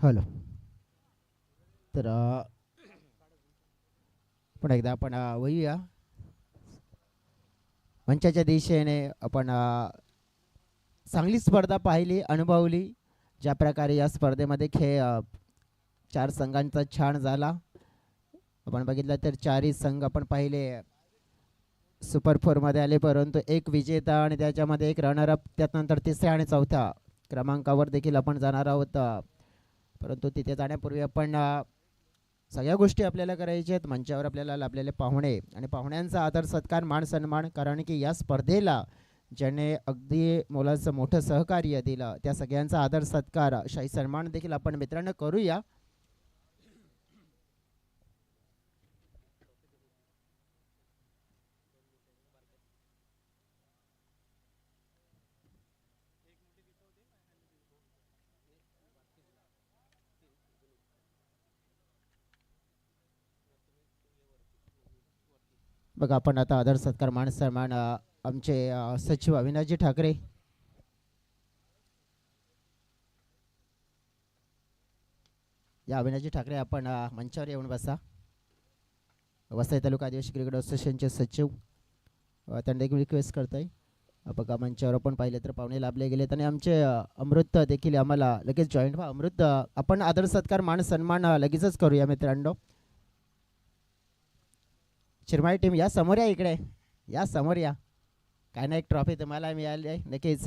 Hello. तर पण एकदा आपण वळूया मंचाच्या दिशेने. आपण चांगली स्पर्धा पाहिली, अनुभवली. ज्या प्रकारे या स्पर्धेमध्ये खेळ 4 संघांचा छान झाला. आपण बघितलं तर 4ही संघ आपण पाहिले सुपर 4मध्ये आले, परंतु एक विजेता आणि त्याच्यामध्ये एक रनरअप, त्यानंतर तिसऱ्या आणि चौथ्या क्रमांकावर देखील आपण जाणार आहोत. परंतु तिथे जाण्यापूर्वी आपण सगळ्या गोष्टी आपल्याला करायच्या आहेत. मंचावर आपल्याला लाभलेले पाहुणे आणि पाहुण्यांचा आदर सत्कार मान सन्मान, कारण की या स्पर्धेला ज्याने अगदी मोलाचं मोठं सहकार्य दिलं त्या सगळ्यांचा आदर सत्कार शाही सन्मान देखील आपण मित्रांनो करूया. बघा आपण आता आदर सत्कार मान सन्मान आमचे सचिव अविनाशजी ठाकरे, या अविनाशजी ठाकरे आपण मंचावर येऊन बसा. वसई तालुका आदिवासी क्रिकेट असोसिएशनचे सचिव त्यांना एक रिक्वेस्ट करताय. बघा मंचावर आपण पाहिलं तर पाहुणे लाभले गेलेत आणि आमचे अमृत देखील आम्हाला लगेच जॉईंट व्हा. अमृत आपण आदर सत्कार मान सन्मान लगेचच करूया मित्रांनो. चिरमाई टीम या समोर या, इकडे या समोर या. काय ना एक ट्रॉफी तुम्हाला मिळाली आहे नक्कीच.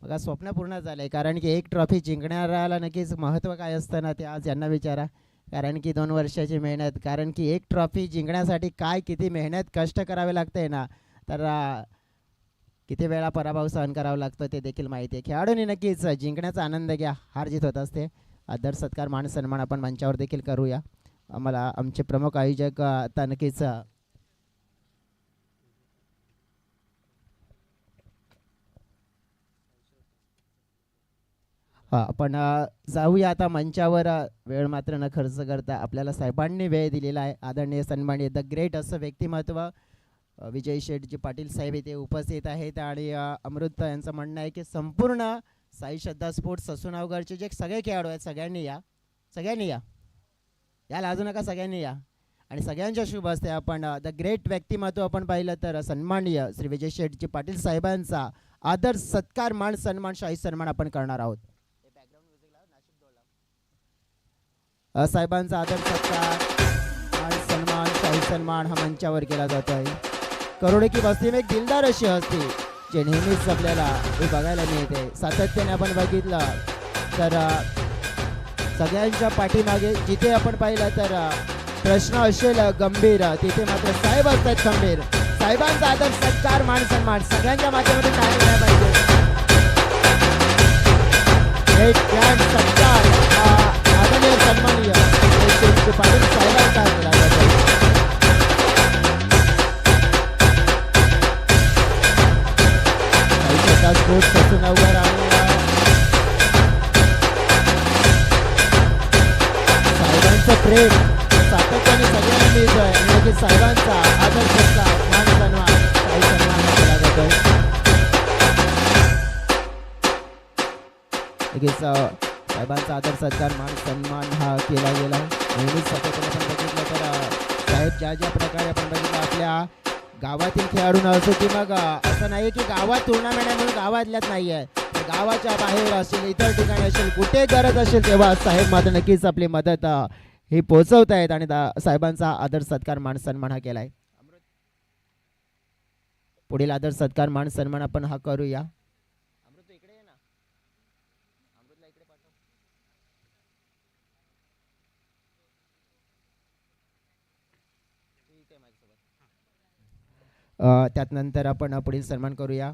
बघा स्वप्न पूर्ण झालं आहे, कारण की एक ट्रॉफी जिंकणाऱ्याला नक्कीच महत्त्व काय असतं ना ते आज यांना विचारा. कारण की 2 वर्षाची मेहनत, कारण की एक ट्रॉफी जिंकण्यासाठी काय किती मेहनत कष्ट करावे लागते ना, तर किती वेळा पराभव सहन करावा लागतो ते देखील माहिती आहे. खेळाडूंनी नक्कीच जिंकण्याचा आनंद घ्या, हार जीत होत असते. आदर सत्कार मान सन्मान आपण मंचावर देखील करूया. आम्हाला आमचे प्रमुख आयोजक आता नक्कीच आपण जाऊया आता मंचावर. वेळ मात्र न खर्च करता आपल्याला साहेबांनी वेळ दिलेला आहे. आदरणीय सन्माननीय द ग्रेट असं व्यक्तिमत्व विजय शेठजी पाटील साहेब इथे उपस्थित आहेत. आणि अमृत यांचं म्हणणं आहे की संपूर्ण साई श्रद्धा स्पोर्ट्स ससूनगावचे जे सगळे खेळाडू आहेत सगळ्यांनी या, सगळ्यांनी या, या लाजू नका, सगळ्यांनी या. आणि सगळ्यांच्या शुभ असते आपण द ग्रेट व्यक्तिमत्व आपण पाहिलं तर सन्माननीय श्री विजय शेठजी पाटील साहेबांचा आदर सत्कार मान सन्मान शाही सन्मान आपण करणार आहोत. साहेबांचा आदर सत्कार मान सन्मान शाही सन्मान हा मंचावर केला जातो आहे. करोडो की वस्ती में एक दिलदार अशी हस्ती जे नेहमीच आपल्याला हे बघायला मिळते. सातत्याने आपण बघितलं तर सगळ्यांच्या पाठीमागे जिथे आपण पाहिलं तर प्रश्न असेल गंभीर, तिथे मात्र साहेब असतात खंबीर. साहेबांचा आदर सत्कार मान सन्मान सगळ्यांच्या माध्यमातून काय केला पाहिजे. एक ग्रँड सत्कार आदरणीय सन्माननीय पाटील साहेबांचा केला जातो. स्पोर्ट्स ससूनगाव आणि साहेबांचं प्रेम सातत्याने सगळ्यांना मिळत आहे. आणि साहेबांचा आदर सत्कार मान सन्मान काही सन्मान केला जातोय. साहेबांचा आदर सत्कार मान सन्मान हा केला गेला. नेहमीच सातत्याने आपण बघितलं तर साहेब ज्या ज्या प्रकारे आपण बघितलं आपल्या गावातील खेळाडूंना असो की मग असं नाही की गावात टुर्नामेंट आहे म्हणून गावातल्याच नाही आहे, गावाच्या बाहेर असेल इतर ठिकाणी असेल कुठे गरज असेल तेव्हा साहेब मात्र नक्कीच आपली मदत ही पोहोचवत आहेत. आणि साहेबांचा आदर सत्कार मान सन्मान हा केला आहे. पुढील आदर सत्कार मान सन्मान आपण हा करूया. त्यानंतर आपण पुढील सन्मान करूया.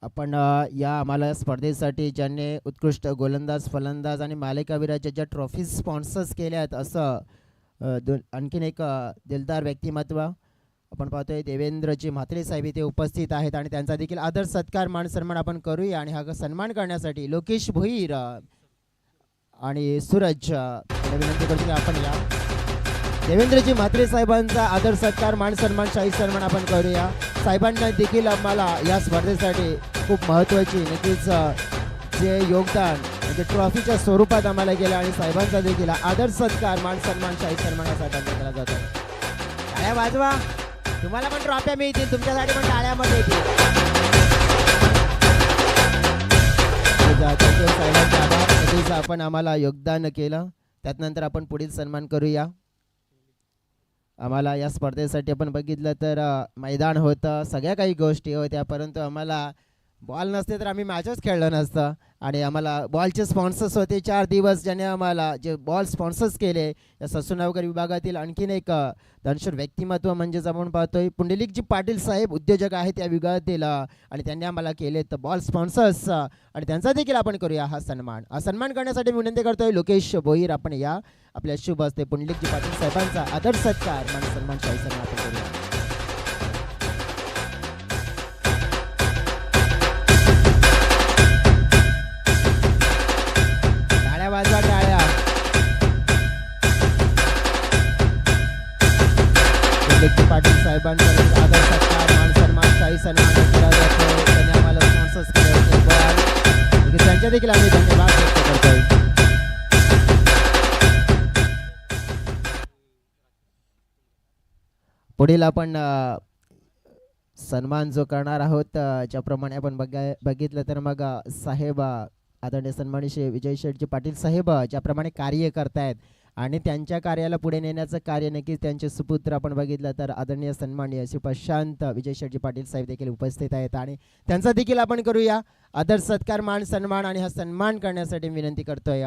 आपण या आम्हाला स्पर्धेसाठी ज्यांनी उत्कृष्ट गोलंदाज फलंदाज आणि मालिकावीराच्या ज्या ट्रॉफीज स्पॉन्सर्स केल्या आहेत असं आणखीन एक दिलदार व्यक्तिमत्व आपण पाहतोय. देवेंद्रजी म्हात्रे साहेब इथे उपस्थित आहेत आणि त्यांचा देखील आदर सत्कार मान सन्मान आपण करूया. आणि हा सन्मान करण्यासाठी लोकेश भोईर आणि सूरज विनंती करतो की आपण या. देवेंद्रजी म्हात्रे साहेबांचा आदर सत्कार मान सन्मान शाही सन्मान आपण करूया. साहेबांना देखील आम्हाला या स्पर्धेसाठी खूप महत्त्वाची नक्कीच जे योगदान म्हणजे ट्रॉफीच्या स्वरूपात आम्हाला केलं आणि साहेबांचा देखील आदर सत्कार मान सन्मान शाही सन्मानासाठी केला जातो. टाळ्या वाजवा, तुम्हाला पण ट्रॉफ्या मिळतील, तुमच्यासाठी पण टाळ्यामध्ये येतील. साहेबांचे आभार. कधीच आपण आम्हाला योगदान केलं, त्यानंतर आपण पुढील सन्मान करूया. आम्हाला या स्पर्धेसाठी आपण बघितलं तर मैदान होतं, सगळ्या काही गोष्टी होत्या, परंतु आम्हाला बॉल नसते तर आम्ही मॅचच खेळलो नसतं. आणि आम्हाला बॉलचे स्पॉन्सर्स होते 4 दिवस, ज्याने आम्हाला जे बॉल स्पॉन्सर्स केले. या ससूनगर विभागातील आणखीन एक दर्शक व्यक्तिमत्व म्हणजेच आपण पाहतोय पुंडलिकजी पाटील साहेब उद्योजक आहेत या विभागातील, आणि त्यांनी आम्हाला केले तर बॉल स्पॉन्सर्स, आणि त्यांचा देखील आपण करूया हा सन्मान. हा सन्मान करण्यासाठी मी विनंती करतोय लोकेश भोईर, आपण या आपल्या शुभ हस्ते पुंडलिकजी पाटील साहेबांचा आदर सत्कार मान सन्मान शाही सन्मान आपण करूया. वाजवा टाळ्या. पुंडलिकजी पाटील साहेबांचा आदर सत्कार मान सन्मान शाही सन्मान केला जातो. त्यांनी आम्हाला स्पॉन्सर्स केले होते, त्यांच्या देखील आम्ही धन्यवाद व्यक्त करतोय. पुढील आपण सन्मान जो करणार आहोत, ज्याप्रमाणे आपण बघितलं तर मग साहेब आदरणीय सन्माननीय श्री विजय शेठजी पाटील साहेब ज्याप्रमाणे कार्य करतायत आणि त्यांच्या कार्याला पुढे नेण्याचं कार्य नक्कीच त्यांचे सुपुत्र आपण बघितलं तर आदरणीय सन्माननीय श्री प्रशांत विजय शेठजी पाटील साहेब देखील उपस्थित आहेत, आणि त्यांचा देखील आपण करूया आदर सत्कार मान सन्मान. आणि हा सन्मान करण्यासाठी विनंती करतोय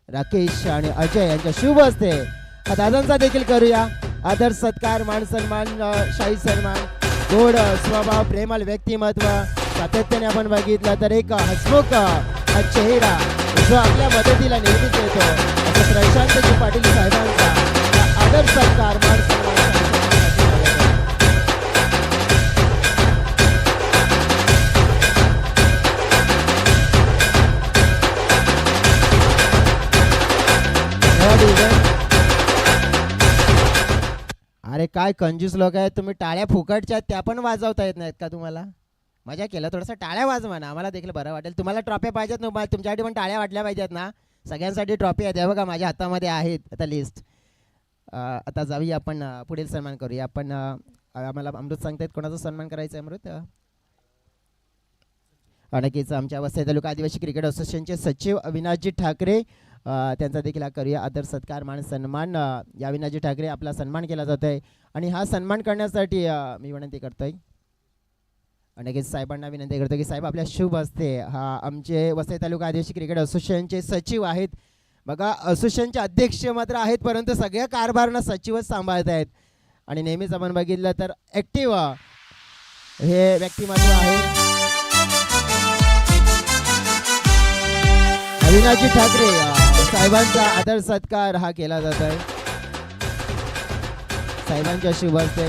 राकेश आणि अजय यांच्या शुभ हस्ते हा दादांचा देखील करूया आदर सत्कार मान सन्मान शाही सन्मान. गोड स्वभाव, प्रेमळ व्यक्तिमत्व, सातत्याने आपण बघितलं तर एक हसमुख हा चेहरा जो आपल्या मदतीला नेहमीच येतो, असं प्रशांतजी पाटील साहेबांचा आदर सत्कार मान सन्मान. अरे काय कंजूस लोक आहेत तुम्ही, टाळ्या फुकटच्या त्या पण वाजवता येत नाहीत का तुम्हाला? मजा केलं, थोडंसं टाळ्या वाजवा ना, आम्हाला देखील बरं वाटेल. तुम्हाला ट्रॉफ्या पाहिजेत ना, तुमच्यासाठी पण टाळ्या वाटल्या पाहिजेत ना. सगळ्यांसाठी ट्रॉफी आहेत, बघा माझ्या हातामध्ये आहेत आता लिस्ट. आता जाऊया आपण पुढील सन्मान करूया. आपण आम्हाला अमृत सांगतायत कोणाचा सन्मान करायचा आहे? अमृत नक्कीच आमच्या वसई तालुका आदिवासी क्रिकेट असोसिएशनचे सचिव अविनाशजी ठाकरे, त्यांचा देखील करूया आदर सत्कार मान सन्मान. या अविनाशजी ठाकरे आपला सन्मान केला जात आहे, आणि हा सन्मान करण्यासाठी मी विनंती करतोय नक्कीच साहेबांना विनंती करतो की साहेब आपल्या शुभ हस्ते हा आमचे वसई तालुका आदिवासी क्रिकेट असोसिएशनचे सचिव आहेत. बघा असोसिएशनचे अध्यक्ष मात्र आहेत, परंतु सगळ्या कारभारांना सचिवच सांभाळत आहेत, आणि नेहमीच आपण बघितलं तर ॲक्टिव्ह हे व्यक्तिमत्व आहे. अविनाशजी ठाकरे साहेबांचा आदर सत्कार हा केला जात आहे साहेबांच्या शुभ हस्ते.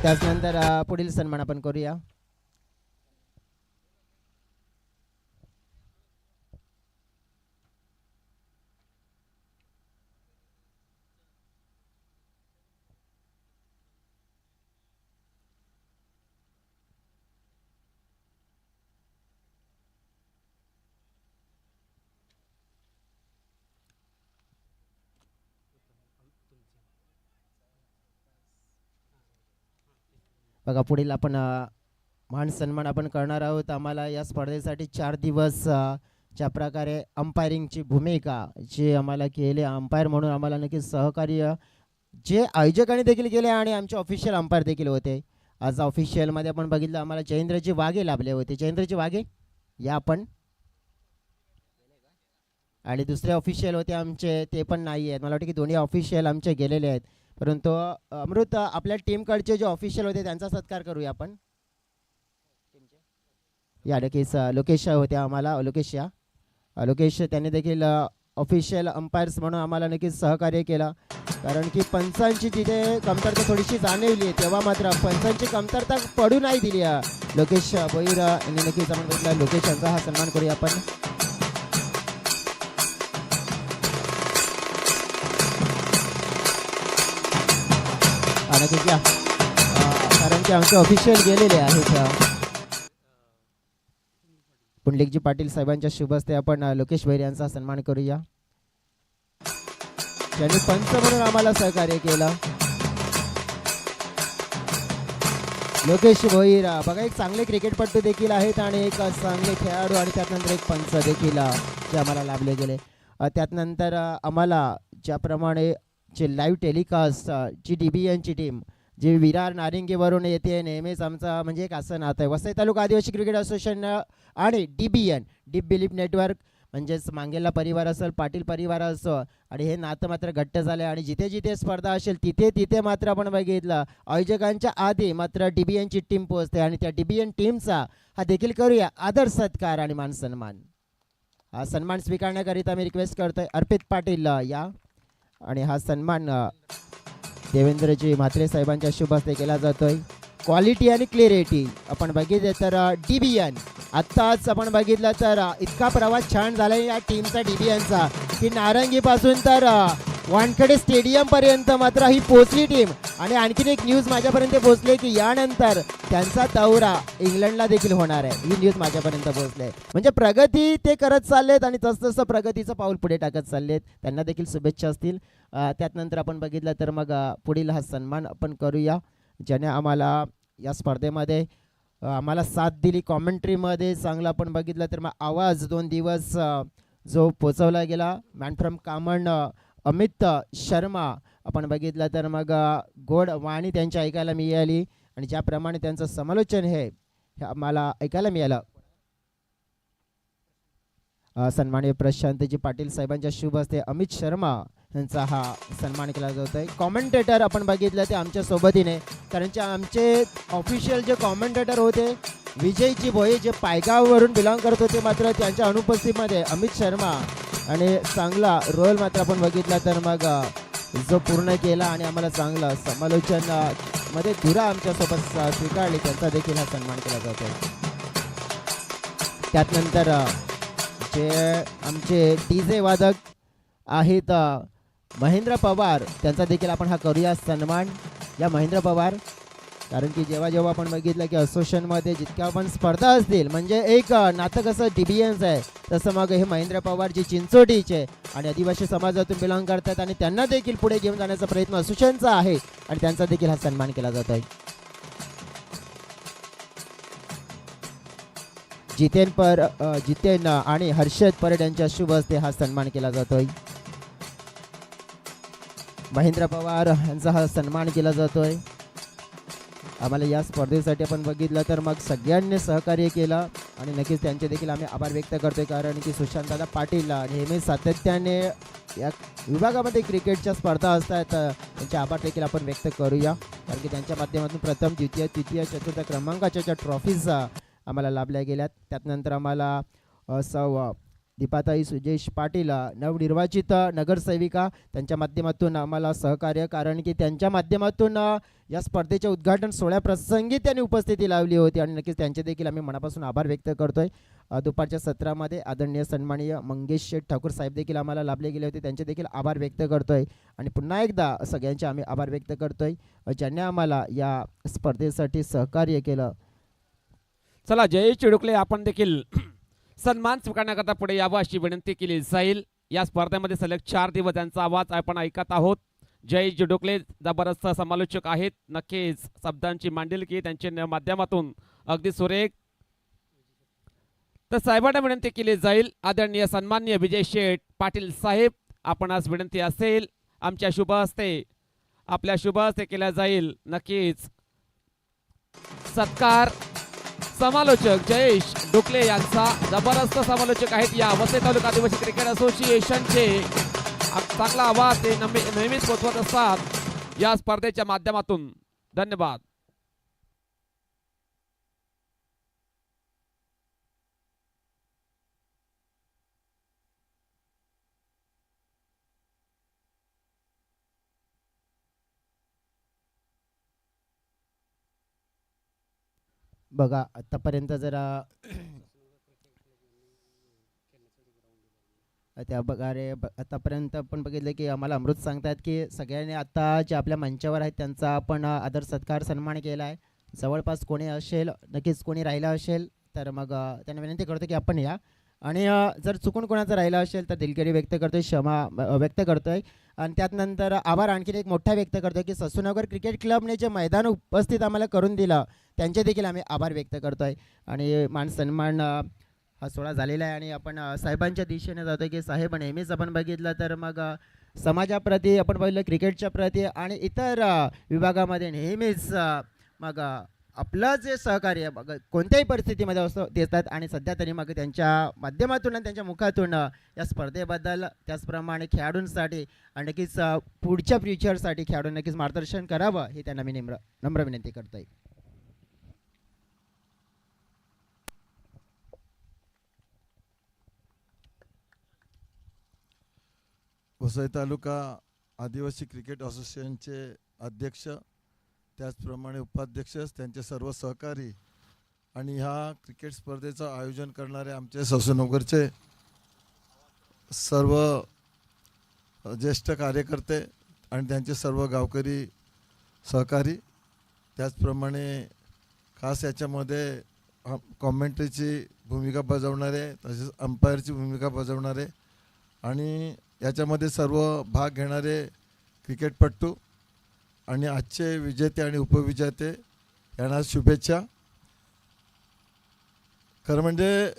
त्यानंतर पुढील सन्मान आपण करूया. बघा पुढील आपण मान सन्मान आपण करणार आहोत. आम्हाला या स्पर्धेसाठी 4 दिवस ज्या प्रकारे अंपायरिंगची भूमिका जी आम्हाला केली, अंपायर म्हणून आम्हाला नक्कीच सहकार्य जे आयोजकांनी देखील केले, आणि आमचे ऑफिशियल अंपायर देखील होते. आज ऑफिशियलमध्ये आपण बघितलं आम्हाला जयेंद्रजी वाघे लाभले होते. जयेंद्रजी वाघे या आपण, आणि दुसरे ऑफिशियल होते आमचे ते पण नाही आहेत. मला वाटतं की दोन्ही ऑफिशियल आमचे गेलेले आहेत, परंतु अमृत आपल्या टीमकडचे जे ऑफिशियल होते त्यांचा सत्कार करूया आपण. या नक्कीच लोकेश होते आम्हाला, लोकेश त्यांनी देखील ऑफिशियल अंपायर्स म्हणून आम्हाला नक्कीच सहकार्य केलं, कारण की पंचांची जिथे कमतरता थोडीशी जाणवली तेव्हा मात्र पंचांची कमतरता पडू नाही दिली. लोकेश भोईर यांनी नक्कीच आपण बघितलं. लोकेश यांचा हा सन्मान करूया आपण. आणि कारण की आमचे ऑफिशियल गेलेले आहेत. पुंडलिकजी पाटील साहेबांच्या शुभ हस्ते आपण लोकेश भैर यांचा सन्मान करूया, ज्यांनी पंच म्हणून आम्हाला सहकार्य केलं. लोकेश भोईर बघा, एक चांगले क्रिकेटपटू देखील आहेत आणि एक चांगले खेळाडू आणि त्यानंतर एक पंच देखील जे आम्हाला लाभले गेले. त्यानंतर आम्हाला ज्याप्रमाणे जे लाईव्ह टेलिकास्ट जी DBNची टीम जी विरार नारिंगीवरून येते, नेहमीच आमचा म्हणजे एक असं नातं आहे वसई तालुका आदिवासी क्रिकेट असोसिएशन आणि DBN डीप बिलीफ नेटवर्क, म्हणजेच मांगेला परिवार असेल, पाटील परिवार असो, आणि हे नातं मात्र घट्ट झालं आणि जिथे जिथे स्पर्धा असेल तिथे तिथे मात्र आपण बघितलं आयोजकांच्या आधी मात्र DBNची टीम पोहोचते आणि त्या DBN टीमचा हा देखील करूया आदर सत्कार आणि मान सन्मान. हा सन्मान स्वीकारण्याकरिता मी रिक्वेस्ट करतोय अर्पित पाटील या, आणि हा सन्मान देवेंद्रजी म्हात्रे साहेबांच्या शुभ हस्ते केला जातोय. क्वालिटी आणि क्लिअरिटी आपण बघितलं तर DBN आत्ताच आपण बघितलं तर इतका प्रवास छान झाला या टीमचा DBNचा की नारंगीपासून तर वानखेडे स्टेडियम पर्यंत मात्र ही पोचली टीम. आणि आणखीन एक न्यूज माझ्यापर्यंत पोहोचले की यानंतर त्यांचा दौरा इंग्लंडला देखील होणार आहे, ही न्यूज माझ्यापर्यंत पोहोचली आहे. म्हणजे प्रगती ते करत चाललेत आणि तसतसं प्रगतीचं पाऊल पुढे टाकत चाललेत, त्यांना देखील शुभेच्छा असतील. त्यानंतर आपण बघितलं तर मग पुढील हा सन्मान आपण करूया, ज्याने आम्हाला या स्पर्धेमध्ये आम्हाला साथ दिली. कॉमेंट्रीमध्ये चांगलं आपण बघितलं तर मग आवाज 2 दिवस जो पोचवला गेला, मॅन फ्रॉम कामन अमित शर्मा आपण बघितलं तर मग गोड वाणी त्यांच्या ऐकायला मिळाली आणि ज्याप्रमाणे त्यांचं समालोचन हे आम्हाला ऐकायला मिळालं. सन्माननीय प्रशांतजी पाटील साहेबांच्या शुभ हस्ते अमित शर्मा यांचा हा सन्मान केला जात आहे. कॉमेंटेटर आपण बघितलं ते आमच्या सोबतीने, कारण आमचे ऑफिशियल जे कॉमेंटेटर होते विजयजी भोये जे पायगाववरून बिलॉंग करत होते, मात्र त्यांच्या अनुपस्थितीमध्ये अमित शर्मा आणि चांगला रोल मात्र आपण बघितला तर मग जो पूर्ण केला आणि आम्हाला चांगलं समालोचन मध्ये धुरा आमच्यासोबत स्वीकारली, त्यांचा देखील हा सन्मान केला जातो. त्यानंतर जे आमचे DJ वादक आहेत महेंद्र पवार, त्यांचा देखील आपण हा करूया सन्मान. या महेंद्र पवार, कारण की जेव्हा जेव्हा आपण बघितलं की असोसिएशनमध्ये जितक्या पण स्पर्धा असतील म्हणजे एक नातं कसं DBNचं आहे, तसं मग हे महेंद्र पवार जी चिंचोटीचे आणि आदिवासी समाजातून बिलॉंग करतात आणि त्यांना देखील पुढे घेऊन जाण्याचा प्रयत्न असोसिएशनचा आहे आणि त्यांचा देखील हा सन्मान केला जात आहे. जितेन आणि हर्षद परड यांच्या शुभ हस्ते हा सन्मान केला जातोय. महेंद्र पवार यांचा हा सन्मान केला जातोय. आम्हाला या स्पर्धेसाठी आपण बघितलं तर मग सगळ्यांनी सहकार्य केलं आणि नक्कीच त्यांचे देखील आम्ही आभार व्यक्त करतोय, कारण की सुशांतदादा पाटील नेहमी सातत्याने या विभागामध्ये क्रिकेटच्या स्पर्धा असतात, त्यांचे आभार देखील आपण व्यक्त करूया, कारण की त्यांच्या माध्यमातून प्रथम द्वितीय तृतीय चतुर्थ क्रमांकाच्या ज्या ट्रॉफीज आम्हाला लाभल्या गेल्यात. त्यानंतर आम्हाला सौ दीपाताई सुजेश पाटील नवनिर्वाचित नगरसेविका, त्यांच्या माध्यमातून आम्हाला सहकार्य, कारण की त्यांच्या माध्यमातून या स्पर्धेच्या उद्घाटन सोहळ्याप्रसंगी त्यांनी उपस्थिती लावली होती आणि नक्कीच त्यांचे देखील आम्ही मनापासून आभार व्यक्त करतोय. दुपारच्या सत्रामध्ये आदरणीय सन्माननीय मंगेश शेठ ठाकूर साहेब देखील आम्हाला लाभले गेले होते, त्यांचे देखील आभार व्यक्त करतोय आणि पुन्हा एकदा सगळ्यांचे आम्ही आभार व्यक्त करतोय ज्यांनी आम्हाला या स्पर्धेसाठी सहकार्य केलं. चला जयेश चिडुकले आपण देखील सन्मान स्वीकारण्याकरता पुढे यावं अशी विनंती केली जाईल. या स्पर्धेमध्ये सलग 4 दिवस त्यांचा आवाज आपण ऐकत आहोत. जयेश चिडुकले जबरदस्त समालोचक आहेत, नक्कीच शब्दांची मांडलिकी त्यांच्या माध्यमातून अगदी सुरेख. तर साहेबांना विनंती केली जाईल, आदरणीय सन्माननीय विजय शेठ पाटील साहेब, आपण आज विनंती असेल आमच्या शुभ हस्ते आपल्या शुभ हस्ते केल्या जाईल नक्कीच सत्कार. समालोचक जयेश डोकले यांचा जबरदस्त समालोचक आहेत या वसई तालुका आदिवासी क्रिकेट असोसिएशनचे. चांगला आवाज ते नेहमीच पोचवत असतात या स्पर्धेच्या माध्यमातून. धन्यवाद. बघा आतापर्यंत जरा त्या प्रकारे आतापर्यंत आपण बघितलं की आम्हाला अमृत सांगतात की सगळ्यांनी आता जे आपल्या मंचावर आहेत त्यांचा आपण आदर सत्कार सन्मान केला आहे. जवळपास कोणी असेल, नक्कीच कोणी राहिलं असेल तर मग त्यांना विनंती करतो की आपण या. आणि जर चुकून कोणाचं राहिलं असेल तर दिलगिरी व्यक्त करतोय, क्षमा व्यक्त करतोय. आणि त्यात नंतर आभार आणखीन एक मोठा व्यक्त करतोय की ससूनगर क्रिकेट क्लबने जे मैदान उपस्थित आम्हाला करून दिलं त्यांचे देखील आम्ही आभार व्यक्त करतोय. आणि मान सन्मान हा सोहळा झालेला आहे आणि आपण साहेबांच्या दिशेने जातो की साहेब नेहमीच आपण बघितलं तर मग समाजाप्रती आपण पाहिलं, क्रिकेटच्या प्रती आणि इतर विभागामध्ये नेहमीच मग आपलं जे सहकार्य मग कोणत्याही परिस्थितीमध्ये असं देतात. आणि सध्या तरी मग त्यांच्या माध्यमातून आणि त्यांच्या मुखातून या स्पर्धेबद्दल त्याचप्रमाणे खेळाडूंसाठी आणि नक्कीच पुढच्या फ्युचरसाठी खेळाडूंना नक्कीच मार्गदर्शन करावं हे त्यांना मी नम्र विनंती करतोय. वसई तालुका आदिवासी क्रिकेट असोसिएशनचे अध्यक्ष, त्याचप्रमाणे उपाध्यक्ष, त्यांचे सर्व सहकारी आणि ह्या क्रिकेट स्पर्धेचं आयोजन करणारे आमचे ससूनगरचे सर्व ज्येष्ठ कार्यकर्ते आणि त्यांचे सर्व गावकरी सहकारी, त्याचप्रमाणे खास याच्यामध्ये कॉमेंट्रीची भूमिका बजावणारे, तसेच अंपायरची भूमिका बजावणारे आणि याच्यामध्ये सर्व भाग घेणारे क्रिकेटपटू आणि आजचे विजेते आणि उपविजेते यांना शुभेच्छा. खरं म्हणजे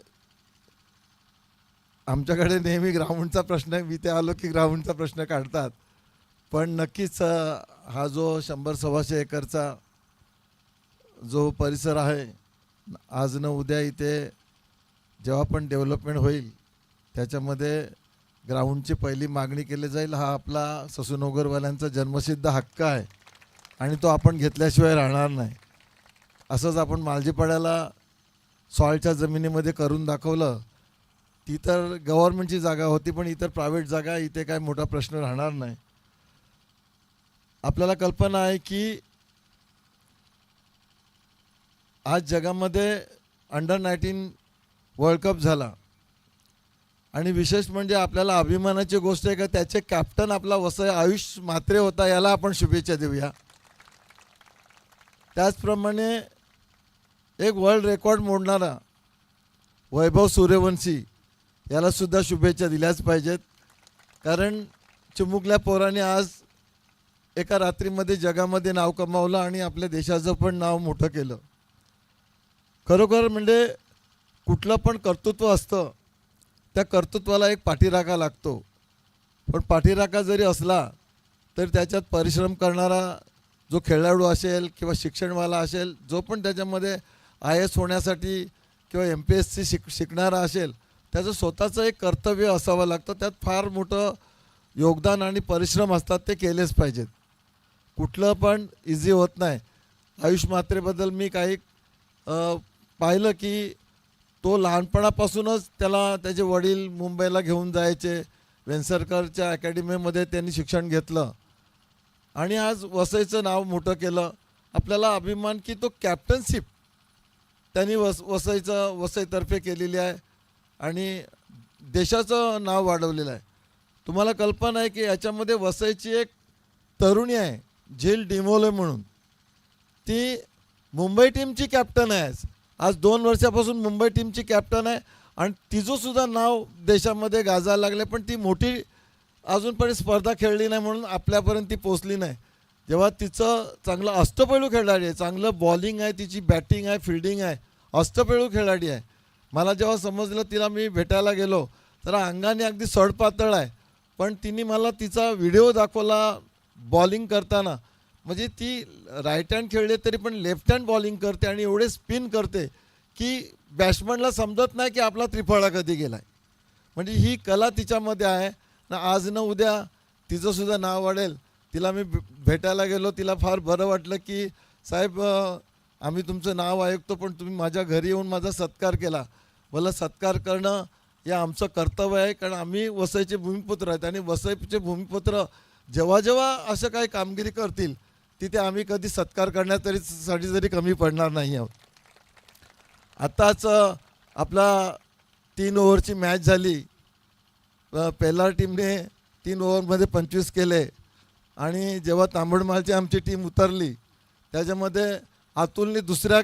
आमच्याकडे नेहमी ग्राउंडचा प्रश्न आहे, मी ते आलो की ग्राउंडचा प्रश्न काढतात, पण नक्कीच हा जो 100-125 एकरचा जो परिसर आहे, आज न उद्या इथे जेव्हा पण डेव्हलपमेंट होईल त्याच्यामध्ये ग्राउंडची पहिली मागणी केली जाईल. हा आपला ससूनगरवाल्यांचा जन्मसिद्ध हक्क आहे आणि तो आपण घेतल्याशिवाय राहणार नाही. असंच आपण मालजीपाड्याला सॉइलच्या जमिनीमध्ये करून दाखवलं. ती तर गव्हर्नमेंटची जागा होती, पण इतर प्रायव्हेट जागा, इथे काय मोठा प्रश्न राहणार नाही. आपल्याला कल्पना आहे की आज जगामध्ये अंडर-19 वर्ल्ड कप झाला आणि विशेष म्हणजे आपल्याला अभिमानाची गोष्ट आहे का त्याचे कॅप्टन आपला वसई आयुष म्हात्रे होता, याला आपण शुभेच्छा देऊया. त्याचप्रमाणे एक वर्ल्ड रेकॉर्ड मोडणारा वैभव सूर्यवंशी, याला सुद्धा शुभेच्छा दिल्याच पाहिजेत, कारण चिमुकल्या पोराने आज एका रात्रीमध्ये जगामध्ये नाव कमावलं आणि आपल्या देशाचं पण नाव मोठं केलं. खरोखर म्हणजे कुठलं पण कर्तृत्व असतं, त्या कर्तृत्वाला एक पाठीराखा लागतो. पण पाठीराखा जरी असला तर त्याच्यात परिश्रम करणारा जो खेळाडू असेल किंवा शिक्षणवाला असेल, जो पण त्याच्यामध्ये IAS होण्यासाठी किंवा MPSC शिकणारा असेल, त्याचं स्वतःचं एक कर्तव्य असावं लागतं. त्यात फार मोठं योगदान आणि परिश्रम असतात, ते केलेच पाहिजेत. कुठलं पण इझी होत नाही. आयुष म्हात्रेबद्दल मी काही पाहिलं की तो लहानपणापासूनच त्याला त्याचे वडील मुंबईला घेऊन जायचे, वेंसरकरच्या अकॅडमीमध्ये त्यांनी शिक्षण घेतलं आणि आज वसईचं नाव मोठं केलं. आपल्याला अभिमान की तो कॅप्टनशिप त्यांनी वसईतर्फे केलेली आहे आणि देशाचं नाव वाढवलेलं आहे. तुम्हाला कल्पना आहे की याच्यामध्ये वसईची एक तरुणी आहे झील डिमोले म्हणून, ती मुंबई टीमची कॅप्टन आहे. आज 2 वर्षापासून मुंबई टीमची कॅप्टन आहे आणि तिचंसुद्धा नाव देशामध्ये गाजायला लागले. पण ती मोठी अजूनपर्यंत स्पर्धा खेळली नाही म्हणून आपल्यापर्यंत ती पोचली नाही. जेव्हा तिचं चांगलं अष्टपैलू खेळाडी आहे, चांगलं बॉलिंग आहे, तिची बॅटिंग आहे, फिल्डिंग आहे, अष्टपैलू खेळाडी आहे. मला जेव्हा समजलं, तिला मी भेटायला गेलो तर अंगाने अगदी सडपातळ आहे, पण तिने मला तिचा व्हिडिओ दाखवला बॉलिंग करताना. म्हणजे ती राईट हँड खेळले तरी पण लेफ्ट हँड बॉलिंग करते आणि एवढे स्पिन करते की बॅट्समनला समजत नाही की आपला त्रिफळा कधी गेला आहे. म्हणजे ही कला तिच्यामध्ये आहे ना. आज न उद्या तिचंसुद्धा नाव वाढेल. तिला मी भेटायला गेलो, तिला फार बरं वाटलं की साहेब आम्ही तुमचं नाव ऐकतो, पण तुम्ही माझ्या घरी येऊन माझा सत्कार केला. मला सत्कार करणं हे आमचं कर्तव्य आहे, कारण आम्ही वसईचे भूमिपुत्र आहेत आणि वसईचे भूमिपुत्र जेव्हा जेव्हा असं काही कामगिरी करतील तिथे आम्ही कधी सत्कार करण्यासाठी जरी कमी पडणार नाही आहोत. आत्ताच आपला 3 ओव्हरची मॅच झाली पेलार टीमने 3 ओव्हरमध्ये 25 केले आणि जेव्हा तांबडमालची आमची टीम उतरली त्याच्यामध्ये अतुलने दुसऱ्या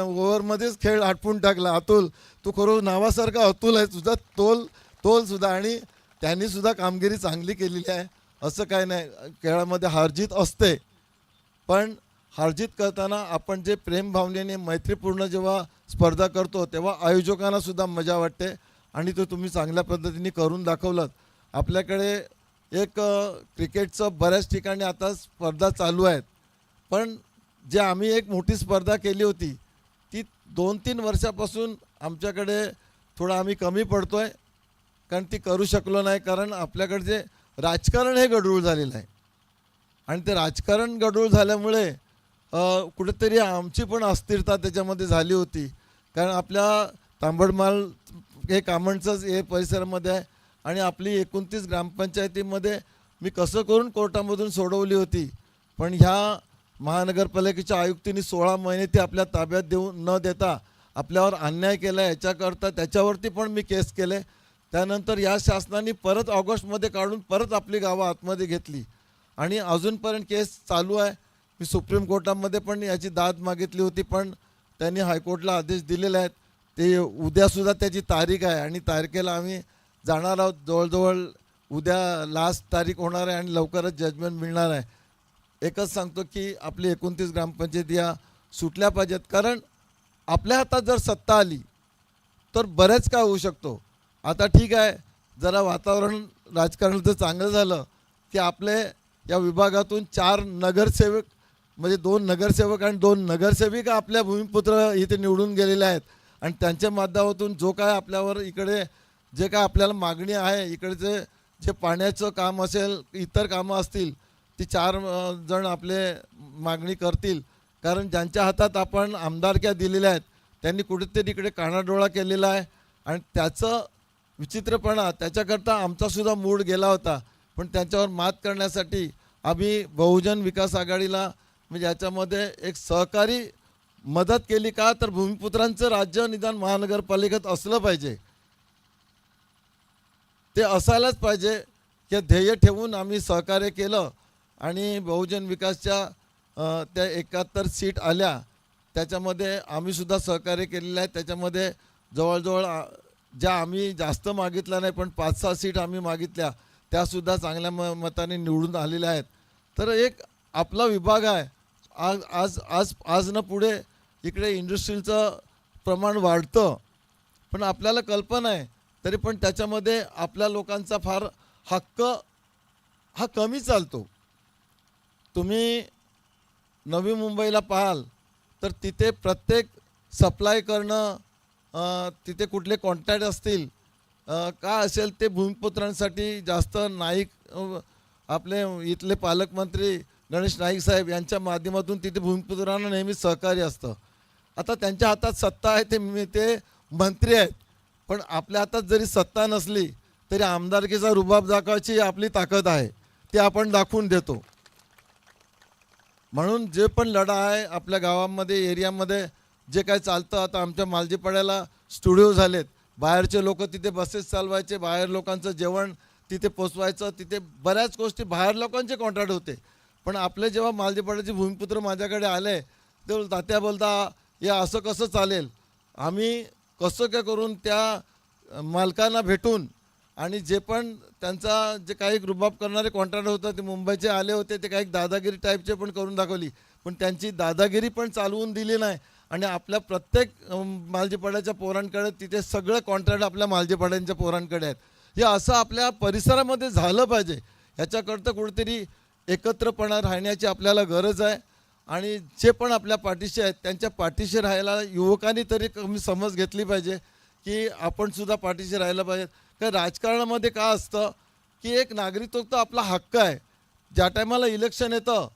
ओव्हरमध्येच खेळ आटपून टाकला. अतुल, तू खरं नावासारखा अतुल आहे, तुझा तोलसुद्धा, आणि त्यांनीसुद्धा कामगिरी चांगली केलेली आहे. असं काय नाही, खेळामध्ये हारजीत असते, पण हारजीत करताना आपण जे प्रेमभावनेने मैत्रीपूर्ण जेव्हा स्पर्धा करतो तेव्हा आयोजकांना सुद्धा मजा वाटते आणि तो तुम्ही चांगल्या पद्धतीने करून दाखवलं. आपल्याकडे एक क्रिकेटचं बऱ्याच ठिकाणी आता स्पर्धा चालू आहेत, पण जे आम्ही एक मोठी स्पर्धा केली होती ती 2-3 वर्षापासून आमच्याकडे थोडं आम्ही कमी पडतो आहे, कारण ती करू शकलो नाही. कारण आपल्याकडे जे राजकारण हे गढूळ झालेलं आहे आणि ते राजकारण गढूळ झाल्यामुळे कुठेतरी आमची पण अस्थिरता त्याच्यामध्ये झाली होती. कारण आपल्या तांबडमाल हे कामणचंच हे परिसरामध्ये आहे आणि आपली 29 ग्रामपंचायतीमध्ये मी कसं करून कोर्टामधून सोडवली होती, पण ह्या महानगरपालिकेच्या आयुक्तींनी 16 महिने ती आपल्या ताब्यात देऊन न देता आपल्यावर अन्याय केला. याच्याकरता त्याच्यावरती पण मी केस केले. त्यानंतर या शासनाने परत ऑगस्टमध्ये काढून परत आपली गावं आतमध्ये घेतली आणि अजूनपर्यंत केस चालू आहे. मी सुप्रीम कोर्टामध्ये पण याची दाद मागितली होती, पण त्यांनी हायकोर्टला आदेश दिलेले आहेत. ते उद्यासुद्धा त्याची तारीख आहे आणि तारखेला आम्ही जाणार आहोत. जवळजवळ उद्या लास्ट तारीख होणार आहे आणि लवकरच जजमेंट मिळणार आहे. एकच सांगतो की आपली 29 ग्रामपंचायती या सुटल्या पाहिजेत, कारण आपल्या हातात जर सत्ता आली तर बरेच काय होऊ शकतो. आता ठीक आहे, जरा वातावरण राजकारणाचं चांगलं झालं की आपले या विभागातून 4 नगरसेवक म्हणजे 2 नगरसेवक आणि 2 नगरसेविका आपल्या भूमिपुत्र इथे निवडून गेलेले आहेत आणि त्यांच्या माध्यमातून जो काय आपल्यावर इकडे जे काय आपल्याला मागणी आहे, इकडचे जे पाण्याचं काम असेल, इतर कामं असतील, ती 4 जण आपले मागणी करतील. कारण ज्यांच्या हातात आपण आमदारक्या दिलेल्या आहेत त्यांनी कुठेतरी इकडे कानाडोळा केलेला आहे आणि त्याचं विचित्रपणा त्याच्याकरता आमचासुद्धा मूड गेला होता. पण त्यांच्यावर मात करण्यासाठी आम्ही बहुजन विकास आघाडीला म्हणजे याच्यामध्ये एक सहकारी मदत केली. का तर भूमिपुत्रांचं राज्य निदान महानगरपालिकेत असलं पाहिजे, ते असायलाच पाहिजे हे ध्येय ठेवून आम्ही सहकार्य केलं आणि बहुजन विकासच्या त्या 71 सीट आल्या, त्याच्यामध्ये आम्हीसुद्धा सहकार्य केलेलं आहे. त्याच्यामध्ये जवळजवळ ज्या आम्ही जास्त मागितल्या नाही पण 5-6 सीट आम्ही मागितल्या त्यासुद्धा चांगल्या मताने निवडून आलेल्या आहेत. तर एक आपला विभाग आहे. आज न पुढे इकडे इंडस्ट्रीचं प्रमाण वाढतं, पण आपल्याला कल्पना आहे तरी पण त्याच्यामध्ये आपल्या लोकांचा फार हक्क हा कमी चालतो. तुम्ही नवी मुंबईला पाहाल तर तिथे प्रत्येक सप्लाय करणं, तिथे कुठले कॉन्ट्रॅक्ट असतील का असेल ते भूमिपुत्रांसाठी जास्त नाईक आपले इथले पालकमंत्री गणेश नाईक साहेब यांच्या माध्यमातून तिथे भूमिपुत्रांना नेहमी सहकार्य असतं. आता त्यांच्या हातात सत्ता आहे, ते मंत्री आहेत, पण आपल्या हातात जरी सत्ता नसली तरी आमदारकीचा रुबाब दाखवायची आपली ताकद आहे, ती आपण दाखवून देतो. म्हणून जे पण लढा आहे आपल्या गावामध्ये एरियामध्ये जे काय चालतं, आता आमच्या मालजीपाड्याला स्टुडिओ झालेत, बाहेरचे लोक तिथे बसेस चालवायचे, बाहेर लोकांचं जेवण तिथे पोचवायचं, तिथे बऱ्याच गोष्टी बाहेर लोकांचे कॉन्ट्रॅक्ट होते. पण आपले जेव्हा मालजीपाड्याचे भूमिपुत्र माझ्याकडे आले ते तात्या बोलता हे असं कसं चालेल, आम्ही कसं काय करून त्या मालकांना भेटून आणि जे पण त्यांचा जे काही रुबाब करणारे कॉन्ट्रॅक्ट होतं ते मुंबईचे आले होते, ते काही दादागिरी टाईपचे पण करून दाखवली, पण त्यांची दादागिरी पण चालवून दिली नाही आणि आपल्या प्रत्येक मालजीपाड्याच्या पोरांकडे तिथे सगळं कॉन्ट्रॅक्ट आपल्या मालजीपाड्यांच्या पोरांकडे आहेत. हे असं आपल्या परिसरामध्ये झालं पाहिजे. ह्याच्याकरता कुठेतरी एकत्रपणा राहण्याची आपल्याला गरज आहे आणि जे पण आपल्या पाठीशी आहेत त्यांच्या पाठीशी राहायला युवकांनी तरी कमी समज घेतली पाहिजे की आपण सुद्धा पाठीशी राहायला पाहिजे. कारण राजकारणामध्ये का असतं की एक नागरिकत्व तर आपला हक्क आहे. ज्या टायमाला इलेक्शन येतं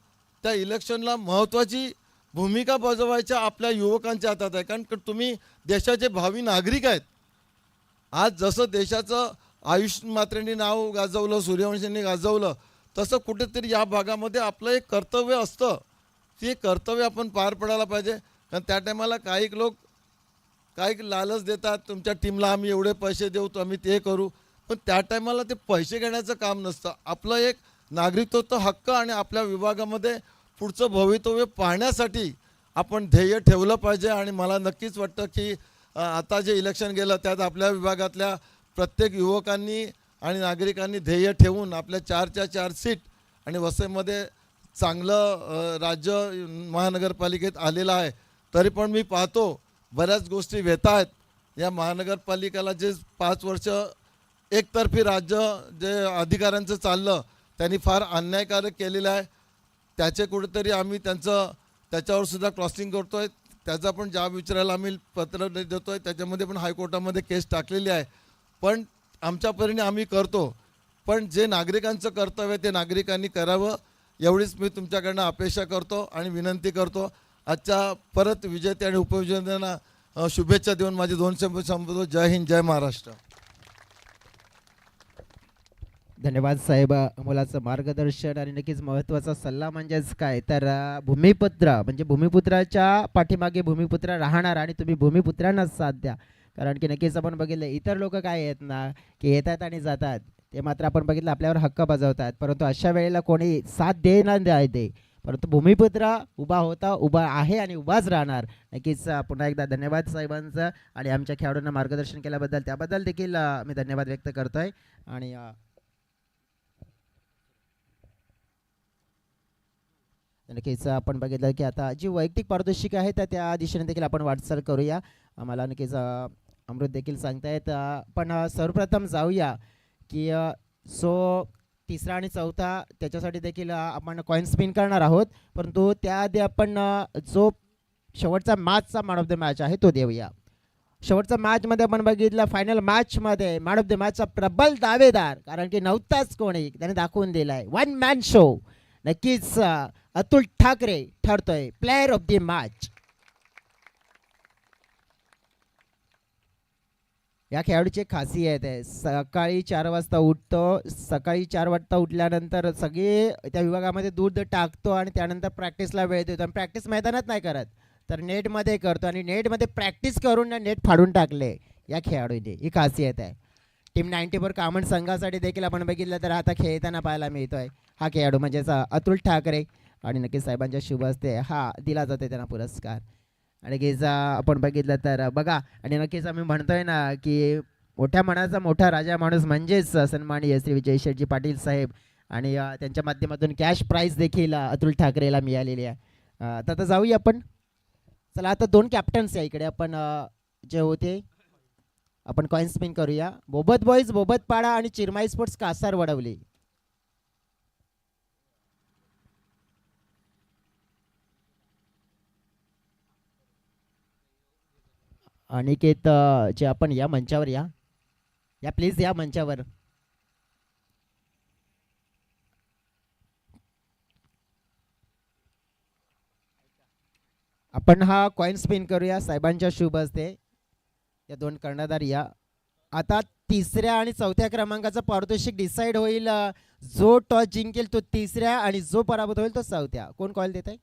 त्या इलेक्शनला महत्त्वाची भूमिका बजावायच्या आपल्या युवकांच्या हातात आहे. कारण तुम्ही देशाचे भावी नागरिक आहेत. आज जसं देशाचं आयुष मात्रेंनी नाव गाजवलं, सूर्यवंशींनी गाजवलं, तसं कुठेतरी या भागामध्ये आपलं एक कर्तव्य असतं, ते कर्तव्य आपण पार पडायला पाहिजे. कारण त्या टायमाला काही लोक काही लालच देतात, तुमच्या टीमला आम्ही एवढे पैसे देऊ, आम्ही ते करू. पण त्या टायमाला ते पैसे घेण्याचं काम नसतं. आपलं एक नागरिकत्व हक्क आणि आपल्या विभागामध्ये पुढचं भवितव्य पाहण्यासाठी आपण ध्येय ठेवलं पाहिजे. आणि मला नक्कीच वाटतं की आता जे इलेक्शन गेलं त्यात आपल्या विभागातल्या प्रत्येक युवकांनी आणि नागरिकांनी ध्येय ठेवून आपल्या 4च्या 4 सीट आणि वसईमध्ये चांगलं राज्य महानगरपालिकेत आलेलं आहे. तरी पण मी पाहतो बऱ्याच गोष्टी येत आहेत. या महानगरपालिकेला जे 5 वर्ष एकतर्फी राज्य जे अधिकाऱ्यांचं चाललं त्यांनी फार अन्यायकारक केलेलं आहे. त्याचे कुठेतरी आम्ही त्याच्यावर सुद्धा क्रॉसिंग करतो आहे. त्याचा पण जाब विचारायला आम्ही पत्र देतो आहे. त्याच्यामध्ये पण हायकोर्टामध्ये केस टाकलेली आहे. पण आमच्या परीने आम्ही करतो. पण जे नागरिकांचं कर्तव्य ते नागरिकांनी करावं एवढीच मी तुमच्याकडनं अपेक्षा करतो आणि विनंती करतो. आजच्या परत विजेते आणि उपविजेत्यांना शुभेच्छा देऊन माझे 2 शब्द संपवतो. जय हिंद, जय महाराष्ट्र. धन्यवाद साहेब. मुलाचं मार्गदर्शन आणि नक्कीच महत्त्वाचा सल्ला म्हणजेच काय तर भूमिपुत्र म्हणजे भूमिपुत्राच्या पाठीमागे भूमिपुत्र राहणार आणि तुम्ही भूमिपुत्रांनाच साथ द्या. कारण की नक्कीच आपण बघितलं इतर लोक काय आहेत ना की येतात आणि जातात, ते मात्र आपण बघितलं आपल्यावर हक्क बजावतात, परंतु अशा वेळेला कोणी साथ दे ना दे, परंतु भूमिपुत्र उभा होता, उभा आहे आणि उभाच राहणार. नक्कीच पुन्हा एकदा धन्यवाद साहेबांचं आणि आमच्या खेळाडूंना मार्गदर्शन केल्याबद्दल त्याबद्दल देखील मी धन्यवाद व्यक्त करतोय. आणि नक्कीच आपण बघितलं की आता जी वैयक्तिक पारितोषिक आहे त्या दिशेने देखील आपण वाटचाल करूया. आम्हाला नक्कीच अमृत देखील सांगतायत. पण सर्वप्रथम जाऊया की सो 3रा आणि 4था त्याच्यासाठी देखील आपण कॉइन स्पिन करणार आहोत. परंतु त्याआधी आपण जो शेवटचा मॅचचा मॅन ऑफ द मॅच आहे तो देऊया. शेवटच्या मॅचमध्ये आपण बघितलं फायनल मॅचमध्ये मॅन ऑफ द मॅचचा प्रबल दावेदार, कारण की नव्हताच कोणी, त्याने दाखवून दिला आहे. 1 मॅन शो. नक्कीच अतुल ठाकरे ठरतोय प्लेयर ऑफ द मॅच. या खेळाडूची एक खासियत आहे, सकाळी 4 वाजता उठतो. सकाळी 4 वाजता उठल्यानंतर सगळे त्या विभागामध्ये दूध टाकतो आणि त्यानंतर प्रॅक्टिसला वेळ देतो. आणि प्रॅक्टिस मैदानात नाही करत तर नेटमध्ये करतो आणि नेटमध्ये प्रॅक्टिस करून नेट फाडून टाकले या खेळाडूने. ही खासियत आहे. टीम 94 कामन संघासाठी देखील आपण बघितलं तर आता खेळताना पाहायला मिळतोय हा खेळाडू म्हणजेच अतुल ठाकरे. आणि नक्कीच साहेबांच्या शुभ हस्ते हा दिला जातो त्यांना पुरस्कार. आणि की आपण बघितलं तर बघा, आणि नक्कीच आम्ही म्हणतोय ना की मोठ्या मनाचा मोठा राजा माणूस म्हणजेच सन्माननीय श्री विजय शेठजी पाटील साहेब. आणि त्यांच्या माध्यमातून कॅश प्राईज देखील अतुल ठाकरेला मिळालेली आहे. आता जाऊया आपण. चला आता 2 कॅप्टन्स या इकडे आपण जे होते आपण कॉइन स्पिन करूया. बोबत बॉईज बोबतपाडा आणि चिरमाई स्पोर्ट्स कासार वडवली. अनिकेत जे आपण या मंचावर या प्लीज या मंचावर. आपण हा कॉइन स्पिन करूया साहेबांच्या शुभ हस्ते. या 2 कर्णधार या. आता 3ऱ्या आणि 4थ्या क्रमांकाचं पारितोषिक डिसाईड होईल. जो टॉस जिंकेल तो 3ऱ्या आणि जो पराभूत होईल तो 4थ्या. कोण कॉल देत आहे?